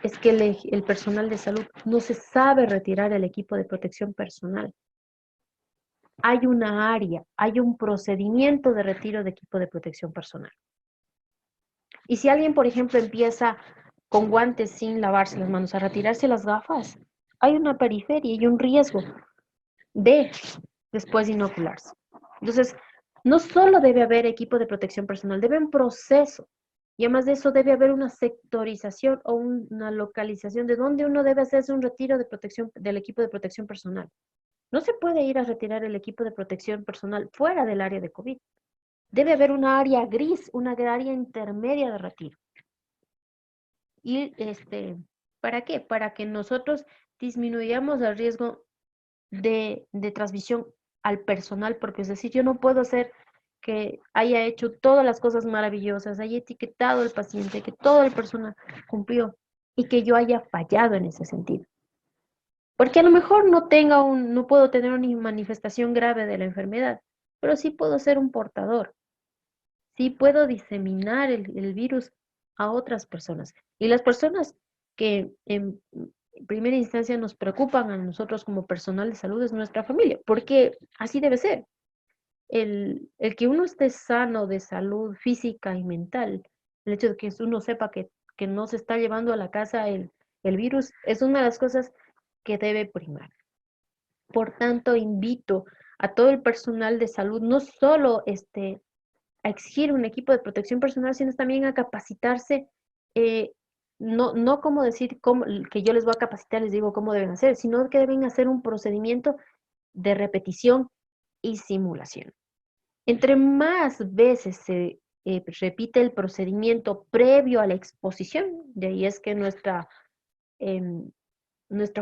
S2: es que el personal de salud no se sabe retirar el equipo de protección personal. Hay una área, hay un procedimiento de retiro de equipo de protección personal. Y si alguien, por ejemplo, empieza con guantes sin lavarse las manos a retirarse las gafas, hay una periferia y un riesgo de después inocularse. Entonces, no solo debe haber equipo de protección personal, debe haber un proceso. Y además de eso debe haber una sectorización o una localización de dónde uno debe hacerse un retiro de protección del equipo de protección personal. No se puede ir a retirar el equipo de protección personal fuera del área de COVID. Debe haber una área gris, una área intermedia de retiro. Y ¿para qué? Para que nosotros disminuyamos el riesgo de transmisión al personal, porque es decir, yo no puedo hacer que haya hecho todas las cosas maravillosas, haya etiquetado al paciente, que todo el personal cumplió y que yo haya fallado en ese sentido. Porque a lo mejor no puedo tener una manifestación grave de la enfermedad, pero sí puedo ser un portador, sí puedo diseminar el virus a otras personas. Y las personas que en primera instancia nos preocupan a nosotros como personal de salud es nuestra familia, porque así debe ser. El que uno esté sano de salud física y mental, el hecho de que uno sepa que no se está llevando a la casa el virus, es una de las cosas que debe primar. Por tanto, invito a todo el personal de salud, no solo a exigir un equipo de protección personal, sino también a capacitarse, no como decir que yo les voy a capacitar, les digo cómo deben hacer, sino que deben hacer un procedimiento de repetición y simulación. Entre más veces repite el procedimiento previo a la exposición. De ahí es que nuestra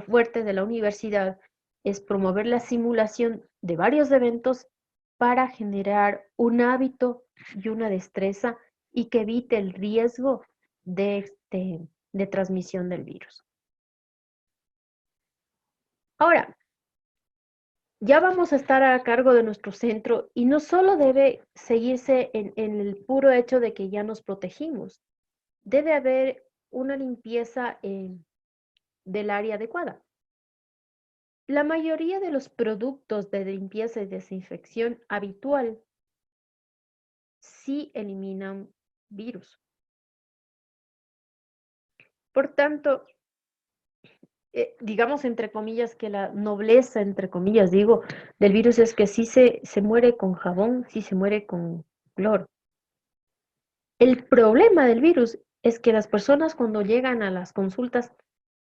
S2: fuerte de la universidad es promover la simulación de varios eventos para generar un hábito y una destreza y que evite el riesgo de transmisión del virus. Ahora, ya vamos a estar a cargo de nuestro centro y no solo debe seguirse en el puro hecho de que ya nos protegimos, debe haber una limpieza del área adecuada. La mayoría de los productos de limpieza y desinfección habitual sí eliminan virus. Por tanto, digamos entre comillas que la nobleza, entre comillas digo, del virus es que sí se muere con jabón, sí se muere con cloro. El problema del virus es que las personas cuando llegan a las consultas,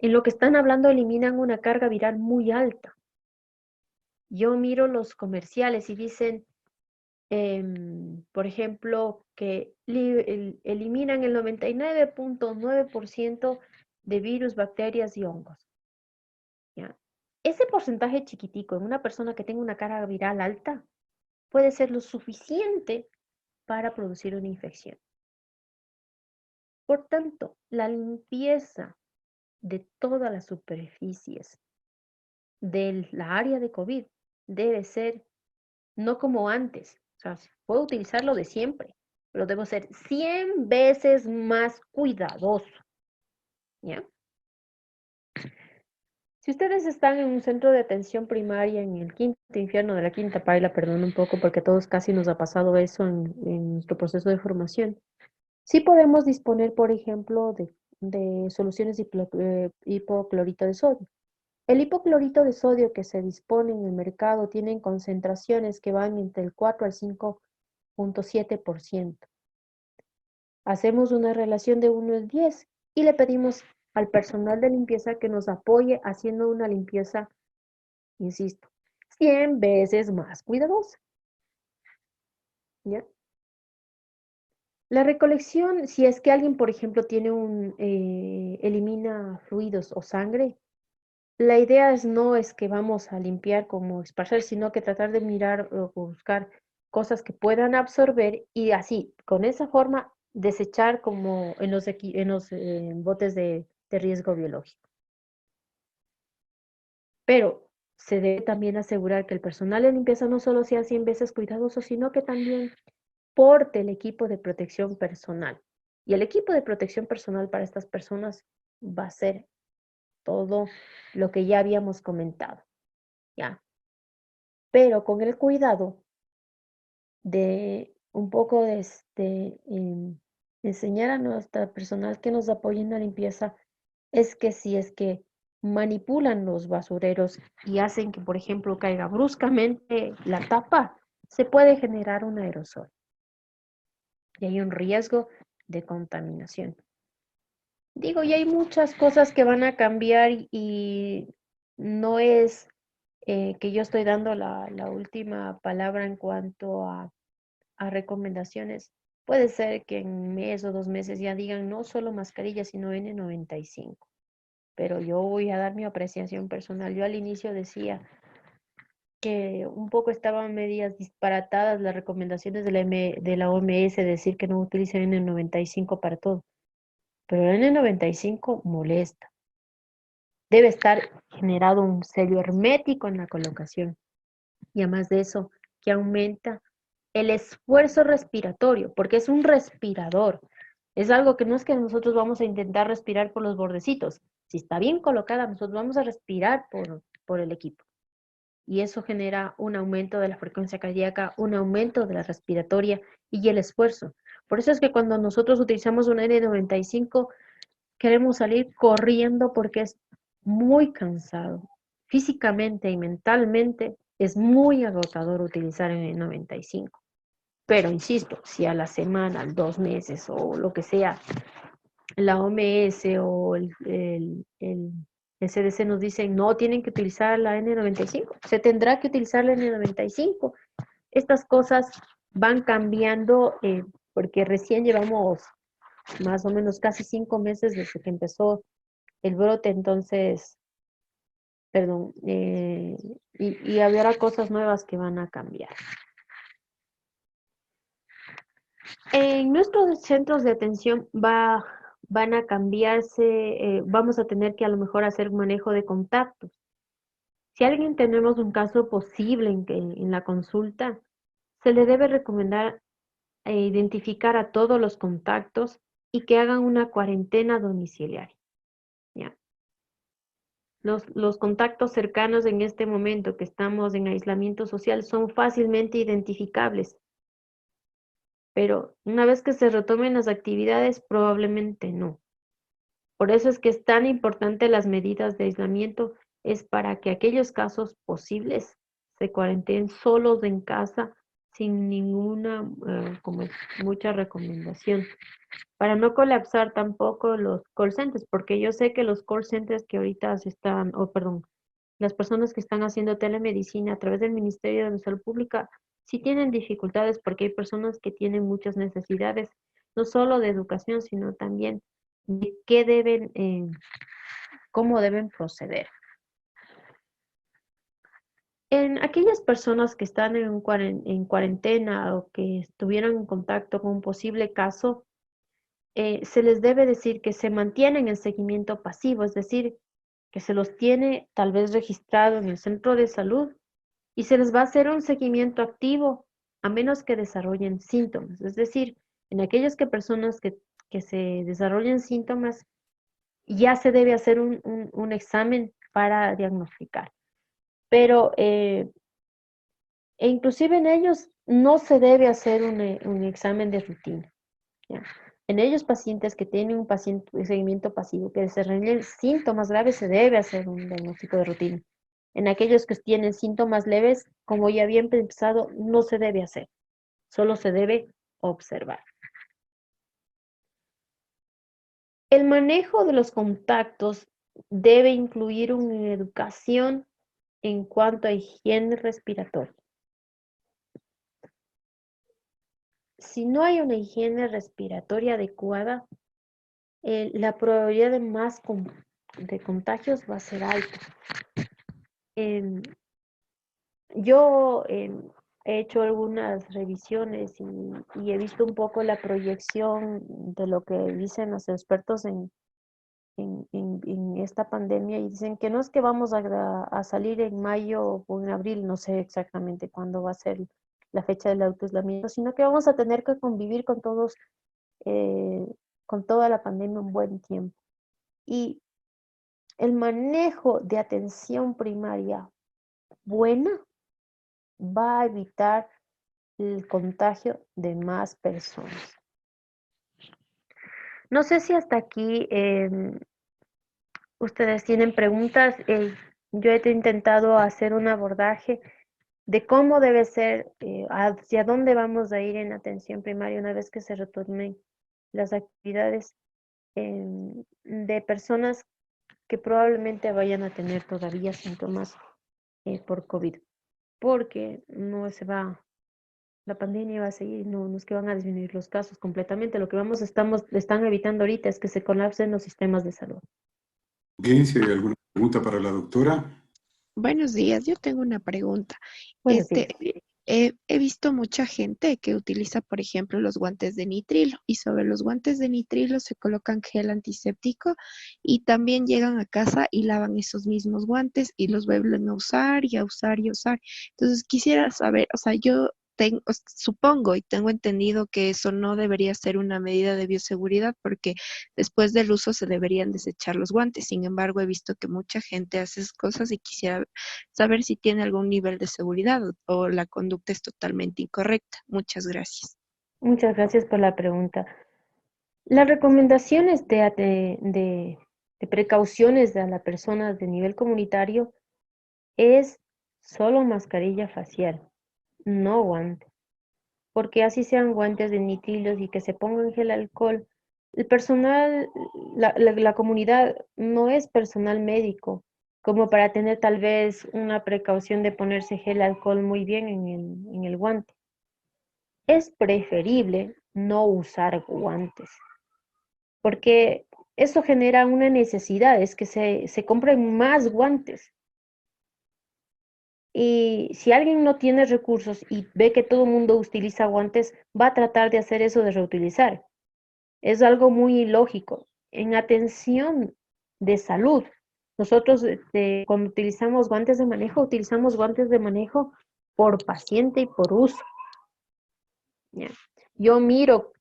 S2: en lo que están hablando eliminan una carga viral muy alta. Yo miro los comerciales y dicen, por ejemplo, que eliminan el 99.9% de virus, bacterias y hongos. ¿Ya? Ese porcentaje chiquitico en una persona que tenga una carga viral alta puede ser lo suficiente para producir una infección. Por tanto, la limpieza de todas las superficies de la área de COVID debe ser no como antes. O sea, puedo utilizarlo de siempre, pero debo ser 100 veces más cuidadoso. ¿Ya? Si ustedes están en un centro de atención primaria en el quinto infierno de la quinta paila, perdón un poco porque a todos casi nos ha pasado eso en nuestro proceso de formación, sí podemos disponer, por ejemplo, de soluciones de hipoclorito de sodio. El hipoclorito de sodio que se dispone en el mercado tienen concentraciones que van entre el 4 al 5.7%. Hacemos una relación de 1 al 10 y le pedimos al personal de limpieza que nos apoye haciendo una limpieza, insisto, 100 veces más cuidadosa. ¿Ya? La recolección, si es que alguien, por ejemplo, elimina fluidos o sangre, la idea no es que vamos a limpiar como esparcer, sino que tratar de mirar o buscar cosas que puedan absorber y así, con esa forma, desechar como en los botes de riesgo biológico. Pero se debe también asegurar que el personal de limpieza no solo sea 100 veces cuidadoso, sino que también porte el equipo de protección personal. Y el equipo de protección personal para estas personas va a ser todo lo que ya habíamos comentado, ¿ya? Pero con el cuidado de un poco enseñar a nuestra personal que nos apoye en la limpieza, es que si es que manipulan los basureros y hacen que, por ejemplo, caiga bruscamente la tapa, se puede generar un aerosol y hay un riesgo de contaminación. Digo, y hay muchas cosas que van a cambiar y no es que yo estoy dando la última palabra en cuanto a recomendaciones. Puede ser que en un mes o 2 meses ya digan no solo mascarilla, sino N95. Pero yo voy a dar mi apreciación personal. Yo al inicio decía que un poco estaban medias disparatadas las recomendaciones de la OMS, decir que no utilicen N95 para todo. Pero el N95 molesta. Debe estar generado un sello hermético en la colocación. Y además de eso, que aumenta el esfuerzo respiratorio, porque es un respirador. Es algo que no es que nosotros vamos a intentar respirar por los bordecitos. Si está bien colocada, nosotros vamos a respirar por el equipo. Y eso genera un aumento de la frecuencia cardíaca, un aumento de la respiratoria y el esfuerzo. Por eso es que cuando nosotros utilizamos un N95, queremos salir corriendo porque es muy cansado. Físicamente y mentalmente es muy agotador utilizar el N95. Pero insisto, si a la semana, al 2 meses o lo que sea, la OMS o el CDC nos dicen no tienen que utilizar la N95, se tendrá que utilizar la N95. Estas cosas van cambiando porque recién llevamos más o menos casi 5 meses desde que empezó el brote, entonces, perdón, y habrá cosas nuevas que van a cambiar. En nuestros centros de atención van a cambiarse, vamos a tener que a lo mejor hacer manejo de contactos. Si alguien tenemos un caso posible en la consulta, se le debe recomendar identificar a todos los contactos y que hagan una cuarentena domiciliaria. ¿Ya? Los contactos cercanos en este momento que estamos en aislamiento social son fácilmente identificables, pero una vez que se retomen las actividades, probablemente no. Por eso es que es tan importante las medidas de aislamiento, es para que aquellos casos posibles se cuarentenen solos en casa sin ninguna, como es, mucha recomendación. Para no colapsar tampoco los call centers, porque yo sé que los call centers que ahorita se están, perdón, las personas que están haciendo telemedicina a través del Ministerio de Salud Pública sí tienen dificultades porque hay personas que tienen muchas necesidades, no solo de educación, sino también de qué deben, cómo deben proceder. En aquellas personas que están en cuarentena o que estuvieron en contacto con un posible caso, se les debe decir que se mantienen en seguimiento pasivo, es decir, que se los tiene tal vez registrado en el centro de salud y se les va a hacer un seguimiento activo a menos que desarrollen síntomas. Es decir, en aquellas personas que se desarrollen síntomas, ya se debe hacer un examen para diagnosticar. Pero inclusive en ellos no se debe hacer un examen de rutina. ¿Ya? En ellos pacientes que tienen un seguimiento pasivo, que desarrollen síntomas graves, se debe hacer un diagnóstico de rutina. En aquellos que tienen síntomas leves, como ya había empezado, no se debe hacer, solo se debe observar. El manejo de los contactos debe incluir una educación en cuanto a higiene respiratoria. Si no hay una higiene respiratoria adecuada, la probabilidad de contagios va a ser alta. Yo he hecho algunas revisiones y he visto un poco la proyección de lo que dicen los expertos en esta pandemia y dicen que no es que vamos a salir en mayo o en abril, no sé exactamente cuándo va a ser la fecha del autoaislamiento, sino que vamos a tener que convivir con todos, con toda la pandemia un buen tiempo. Y el manejo de atención primaria buena va a evitar el contagio de más personas. No sé si hasta aquí ustedes tienen preguntas. Yo he intentado hacer un abordaje de cómo debe ser, hacia dónde vamos a ir en atención primaria una vez que se retomen las actividades de personas que probablemente vayan a tener todavía síntomas por COVID, porque no se va, la pandemia va a seguir, no es que van a disminuir los casos completamente, lo que están evitando ahorita es que se colapsen los sistemas de salud.
S1: Ok, si hay alguna pregunta para la doctora.
S3: Buenos días, yo tengo una pregunta.
S2: Buenos días.
S3: He visto mucha gente que utiliza, por ejemplo, los guantes de nitrilo y sobre los guantes de nitrilo se colocan gel antiséptico y también llegan a casa y lavan esos mismos guantes y los vuelven a usar y a usar y a usar. Entonces quisiera saber, o sea, supongo y tengo entendido que eso no debería ser una medida de bioseguridad porque después del uso se deberían desechar los guantes. Sin embargo, he visto que mucha gente hace esas cosas y quisiera saber si tiene algún nivel de seguridad o la conducta es totalmente incorrecta. Muchas gracias.
S2: Muchas gracias por la pregunta. Las recomendaciones de precauciones a la persona de nivel comunitario es solo mascarilla facial, no guante, porque así sean guantes de nitrilos y que se pongan gel alcohol, el personal, la comunidad no es personal médico como para tener tal vez una precaución de ponerse gel alcohol muy bien en el guante. es preferible no usar guantes, porque eso genera una necesidad, es que se compren más guantes. Y si alguien no tiene recursos y ve que todo el mundo utiliza guantes, va a tratar de hacer eso de reutilizar. Es algo muy ilógico. En atención de salud, nosotros cuando utilizamos guantes de manejo por paciente y por uso. ¿Ya? Yo miro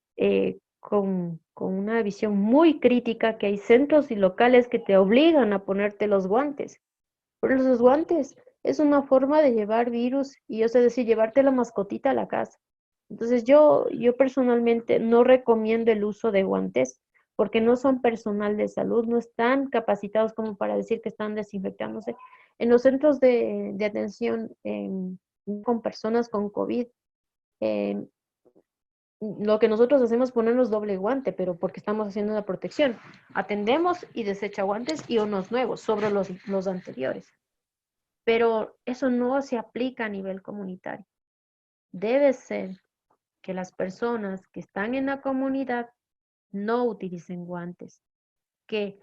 S2: con una visión muy crítica que hay centros y locales que te obligan a ponerte los guantes. Pero los guantes es una forma de llevar virus y, o sea, decir, llevarte la mascotita a la casa. Entonces yo personalmente no recomiendo el uso de guantes porque no son personal de salud, no están capacitados como para decir que están desinfectándose. En los centros de atención con personas con COVID, em, lo que nosotros hacemos es ponernos doble guante, pero porque estamos haciendo una protección. Atendemos y desecha guantes y unos nuevos sobre los anteriores. Pero eso no se aplica a nivel comunitario. Debe ser que las personas que están en la comunidad no utilicen guantes, que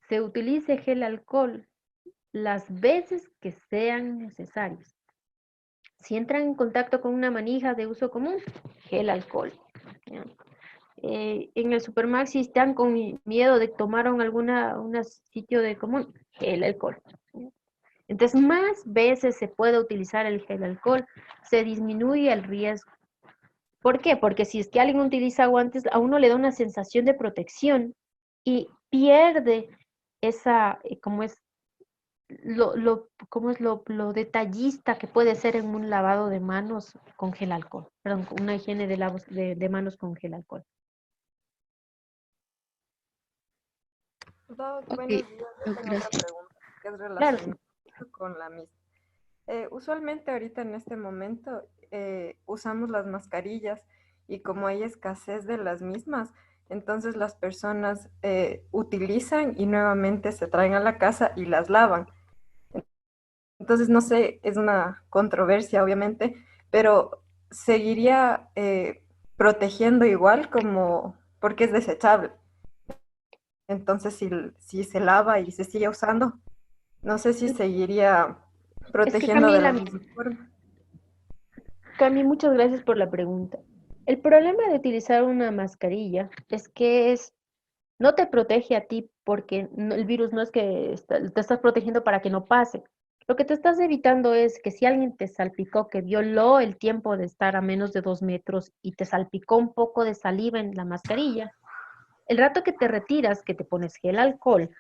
S2: se utilice gel alcohol las veces que sean necesarios. Si entran en contacto con una manija de uso común, gel alcohol. ¿Ya? En el Supermax, si están con miedo de tomar un sitio de común, gel alcohol. ¿Ya? Entonces, más veces se puede utilizar el gel alcohol, se disminuye el riesgo. ¿Por qué? Porque si es que alguien utiliza guantes, a uno le da una sensación de protección y pierde esa, como es lo detallista que puede ser en un lavado de manos con gel alcohol, perdón, con una higiene de manos con gel alcohol.
S4: Doc,
S3: Ok,
S4: buenos días. Yo tengo otra
S3: gracias.
S4: pregunta que es
S2: Claro,
S4: relacionada con la misma. Usualmente ahorita en este momento usamos las mascarillas y como hay escasez de las mismas, entonces las personas utilizan y nuevamente se traen a la casa y las lavan. Entonces, no sé, es una controversia obviamente, pero seguiría protegiendo igual como porque es desechable. Entonces, si se lava y se sigue usando, no sé si seguiría
S2: es que
S4: protegiendo de la
S2: Camila,
S4: misma forma.
S2: Cami, muchas gracias por la pregunta. El problema de utilizar una mascarilla es que no te protege a ti porque el virus no es que te estás protegiendo para que no pase. Lo que te estás evitando es que si alguien te salpicó, que violó el tiempo de estar a menos de 2 metros y te salpicó un poco de saliva en la mascarilla, el rato que te retiras, que te pones gel alcohol,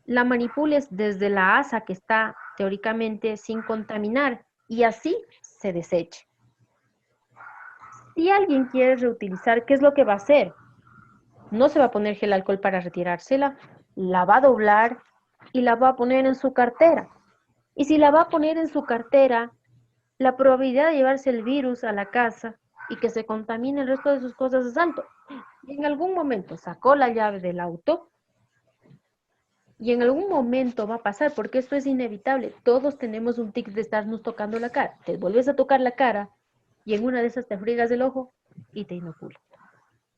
S2: la manipules desde la asa que está teóricamente sin contaminar y así se deseche. Si alguien quiere reutilizar, ¿qué es lo que va a hacer? No se va a poner gel alcohol para retirársela, la va a doblar y la va a poner en su cartera. Y si la va a poner en su cartera, la probabilidad de llevarse el virus a la casa y que se contamine el resto de sus cosas es alto. Y en algún momento sacó la llave del auto y en algún momento va a pasar, porque esto es inevitable. Todos tenemos un tic de estarnos tocando la cara. Te vuelves a tocar la cara y en una de esas te friegas el ojo y te inocula.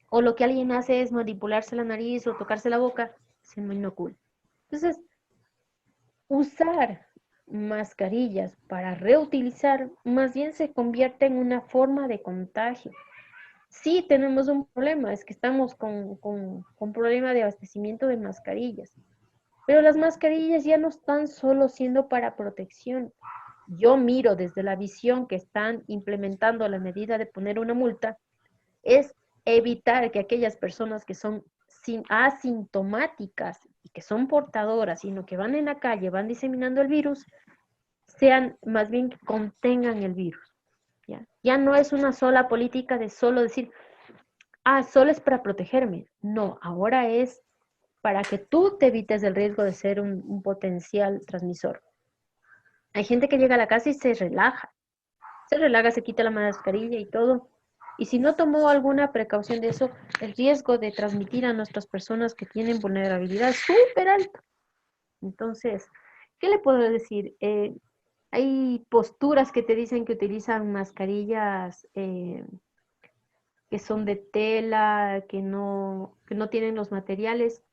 S2: O lo que alguien hace es manipularse la nariz o tocarse la boca, se me inocula. Entonces, usar mascarillas para reutilizar más bien se convierte en una forma de contagio. Sí tenemos un problema, es que estamos con problema de abastecimiento de mascarillas, pero las mascarillas ya no están solo siendo para protección. Yo miro desde la visión que están implementando la medida de poner una multa, es evitar que aquellas personas que son asintomáticas y que son portadoras, sino que van en la calle, van diseminando el virus, sean más bien que contengan el virus. Ya no es una sola política de solo decir, solo es para protegerme. No, ahora es para que tú te evites el riesgo de ser un potencial transmisor. Hay gente que llega a la casa y se relaja, se quita la mascarilla y todo. Y si no tomó alguna precaución de eso, el riesgo de transmitir a nuestras personas que tienen vulnerabilidad es súper alto. Entonces, ¿qué le puedo decir? Hay posturas que te dicen que utilizan mascarillas que son de tela, que no tienen los materiales.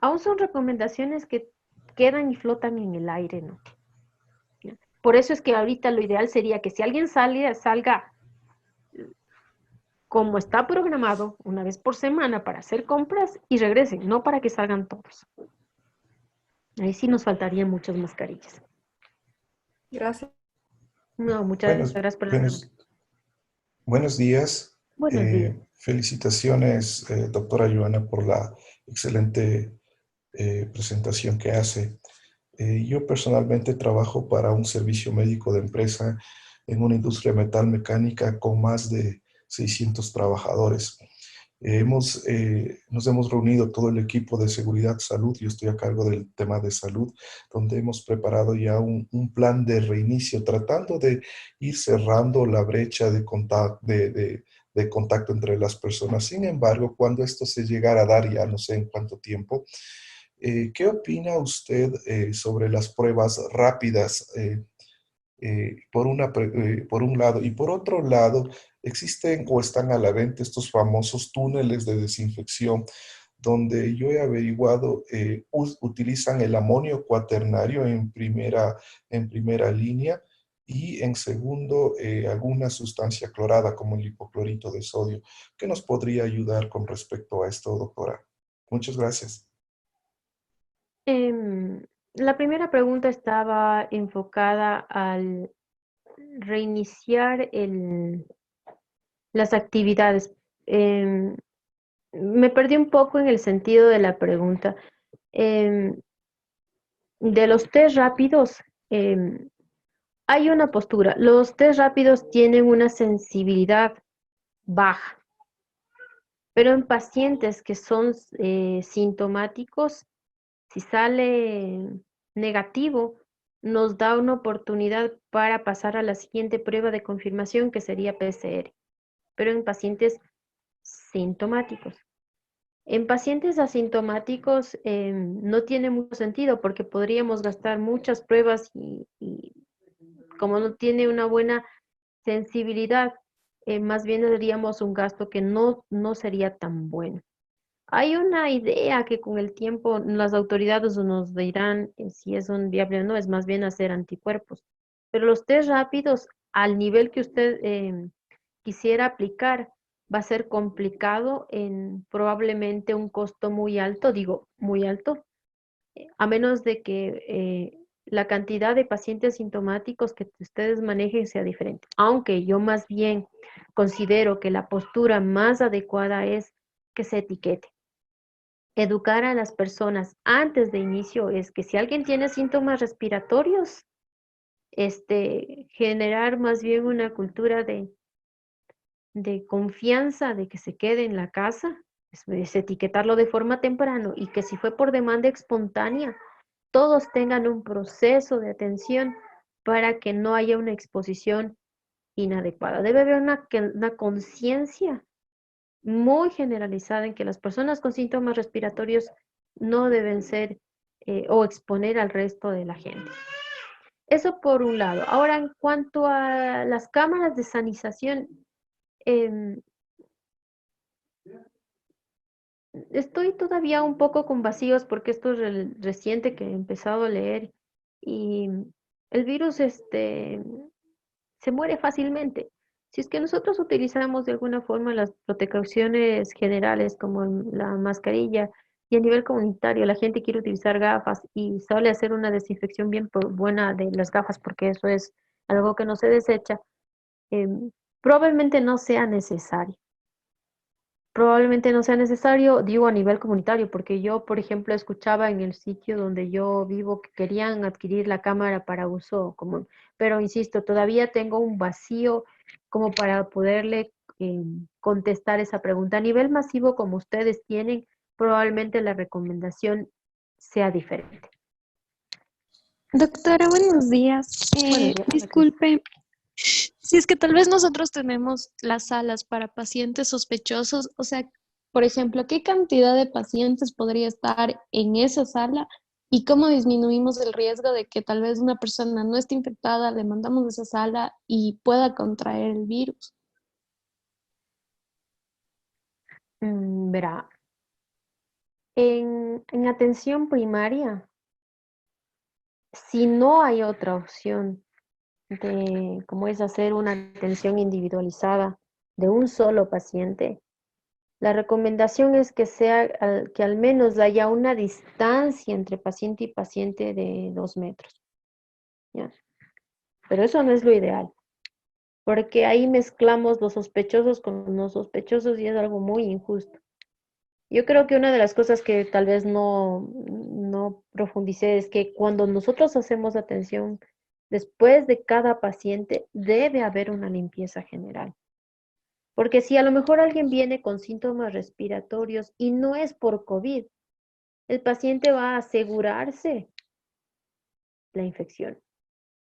S2: Aún son recomendaciones que quedan y flotan en el aire, ¿no? Por eso es que ahorita lo ideal sería que si alguien salga como está programado, una vez por semana para hacer compras y regresen, no para que salgan todos. Ahí sí nos faltarían muchas mascarillas.
S4: Gracias.
S2: No, muchas
S5: Buenos,
S2: gracias por la pregunta.
S5: buenos, buenos días.
S2: Buenos días.
S5: Felicitaciones, doctora Joana, por la excelente presentación que hace. Yo personalmente trabajo para un servicio médico de empresa en una industria metalmecánica con más de 600 trabajadores. Nos hemos reunido todo el equipo de seguridad salud, yo estoy a cargo del tema de salud, donde hemos preparado ya un plan de reinicio, tratando de ir cerrando la brecha de contacto entre las personas. Sin embargo, cuando esto se llegara a dar, ya no sé en cuánto tiempo, ¿qué opina usted sobre las pruebas rápidas? Por un lado. Y por otro lado, existen o están a la venta estos famosos túneles de desinfección, donde yo he averiguado, utilizan el amonio cuaternario en primera línea y en segundo, alguna sustancia clorada como el hipoclorito de sodio. ¿Qué nos podría ayudar con respecto a esto, doctora? Muchas gracias.
S2: La primera pregunta estaba enfocada al reiniciar las actividades. Me perdí un poco en el sentido de la pregunta. Em, de los test rápidos, hay una postura. Los test rápidos tienen una sensibilidad baja, pero en pacientes que son sintomáticos, si sale negativo, nos da una oportunidad para pasar a la siguiente prueba de confirmación, que sería PCR, pero en pacientes sintomáticos. En pacientes asintomáticos no tiene mucho sentido porque podríamos gastar muchas pruebas y como no tiene una buena sensibilidad, más bien haríamos un gasto que no sería tan bueno. Hay una idea que con el tiempo las autoridades nos dirán si es un viable o no, es más bien hacer anticuerpos. Pero los test rápidos, al nivel que usted quisiera aplicar, va a ser complicado en probablemente un costo muy alto, digo muy alto, a menos de que la cantidad de pacientes sintomáticos que ustedes manejen sea diferente. Aunque yo más bien considero que la postura más adecuada es que se etiquete. Educar a las personas antes de inicio es que si alguien tiene síntomas respiratorios, generar más bien una cultura de confianza, de que se quede en la casa, es etiquetarlo de forma temprano y que si fue por demanda espontánea, todos tengan un proceso de atención para que no haya una exposición inadecuada. Debe haber una conciencia muy generalizada en que las personas con síntomas respiratorios no deben ser o exponer al resto de la gente. Eso por un lado. Ahora, en cuanto a las cámaras de sanización, estoy todavía un poco con vacíos porque esto es reciente que he empezado a leer y el virus se muere fácilmente. Si es que nosotros utilizamos de alguna forma las precauciones generales como la mascarilla y a nivel comunitario la gente quiere utilizar gafas y sale a hacer una desinfección bien buena de las gafas porque eso es algo que no se desecha, probablemente no sea necesario. Probablemente no sea necesario, digo a nivel comunitario, porque yo, por ejemplo, escuchaba en el sitio donde yo vivo que querían adquirir la cámara para uso común, pero insisto, todavía tengo un vacío como para poderle contestar esa pregunta. A nivel masivo, como ustedes tienen, probablemente la recomendación sea diferente.
S3: Doctora, buenos días.
S2: Buenos días.
S3: Disculpe, si es que tal vez nosotros tenemos las salas para pacientes sospechosos, o sea, por ejemplo, ¿qué cantidad de pacientes podría estar en esa sala ¿Y cómo disminuimos el riesgo de que tal vez una persona no esté infectada, le mandamos a esa sala y pueda contraer el virus?
S2: Verá, en atención primaria, si no hay otra opción de, como es hacer una atención individualizada de un solo paciente, la recomendación es que que al menos haya una distancia entre paciente y paciente de 2 metros, ¿ya? Pero eso no es lo ideal, porque ahí mezclamos los sospechosos con los no sospechosos y es algo muy injusto. Yo creo que una de las cosas que tal vez no profundicé es que cuando nosotros hacemos atención, después de cada paciente, debe haber una limpieza general. Porque si a lo mejor alguien viene con síntomas respiratorios y no es por COVID, el paciente va a asegurarse la infección.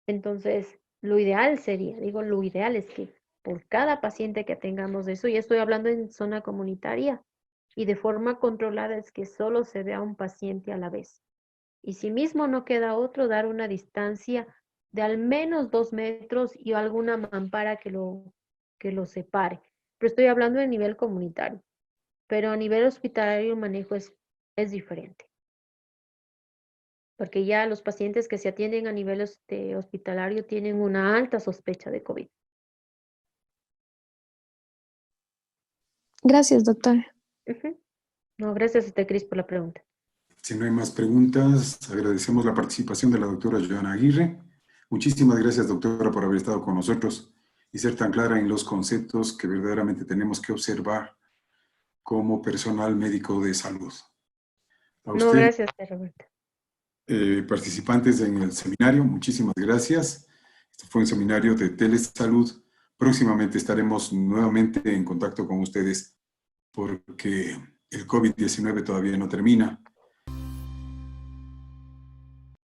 S2: Entonces, lo ideal sería, digo, lo ideal es que por cada paciente que tengamos eso, y estoy hablando en zona comunitaria, y de forma controlada es que solo se vea un paciente a la vez. Y si mismo no queda otro, dar una distancia de al menos 2 metros y alguna mampara que lo separe. Pero estoy hablando de nivel comunitario. Pero a nivel hospitalario el manejo es diferente. Porque ya los pacientes que se atienden a nivel hospitalario tienen una alta sospecha de COVID.
S3: Gracias, doctor.
S2: Ujú. No, gracias a usted, Cris, por la pregunta.
S1: Si no hay más preguntas, agradecemos la participación de la doctora Joana Aguirre. Muchísimas gracias, doctora, por haber estado con nosotros y ser tan clara en los conceptos que verdaderamente tenemos que observar como personal médico de salud. A
S2: No,
S1: usted,
S2: gracias, Roberta.
S1: participantes en el seminario, muchísimas gracias. Este fue un seminario de telesalud. Próximamente estaremos nuevamente en contacto con ustedes porque el COVID-19 todavía no termina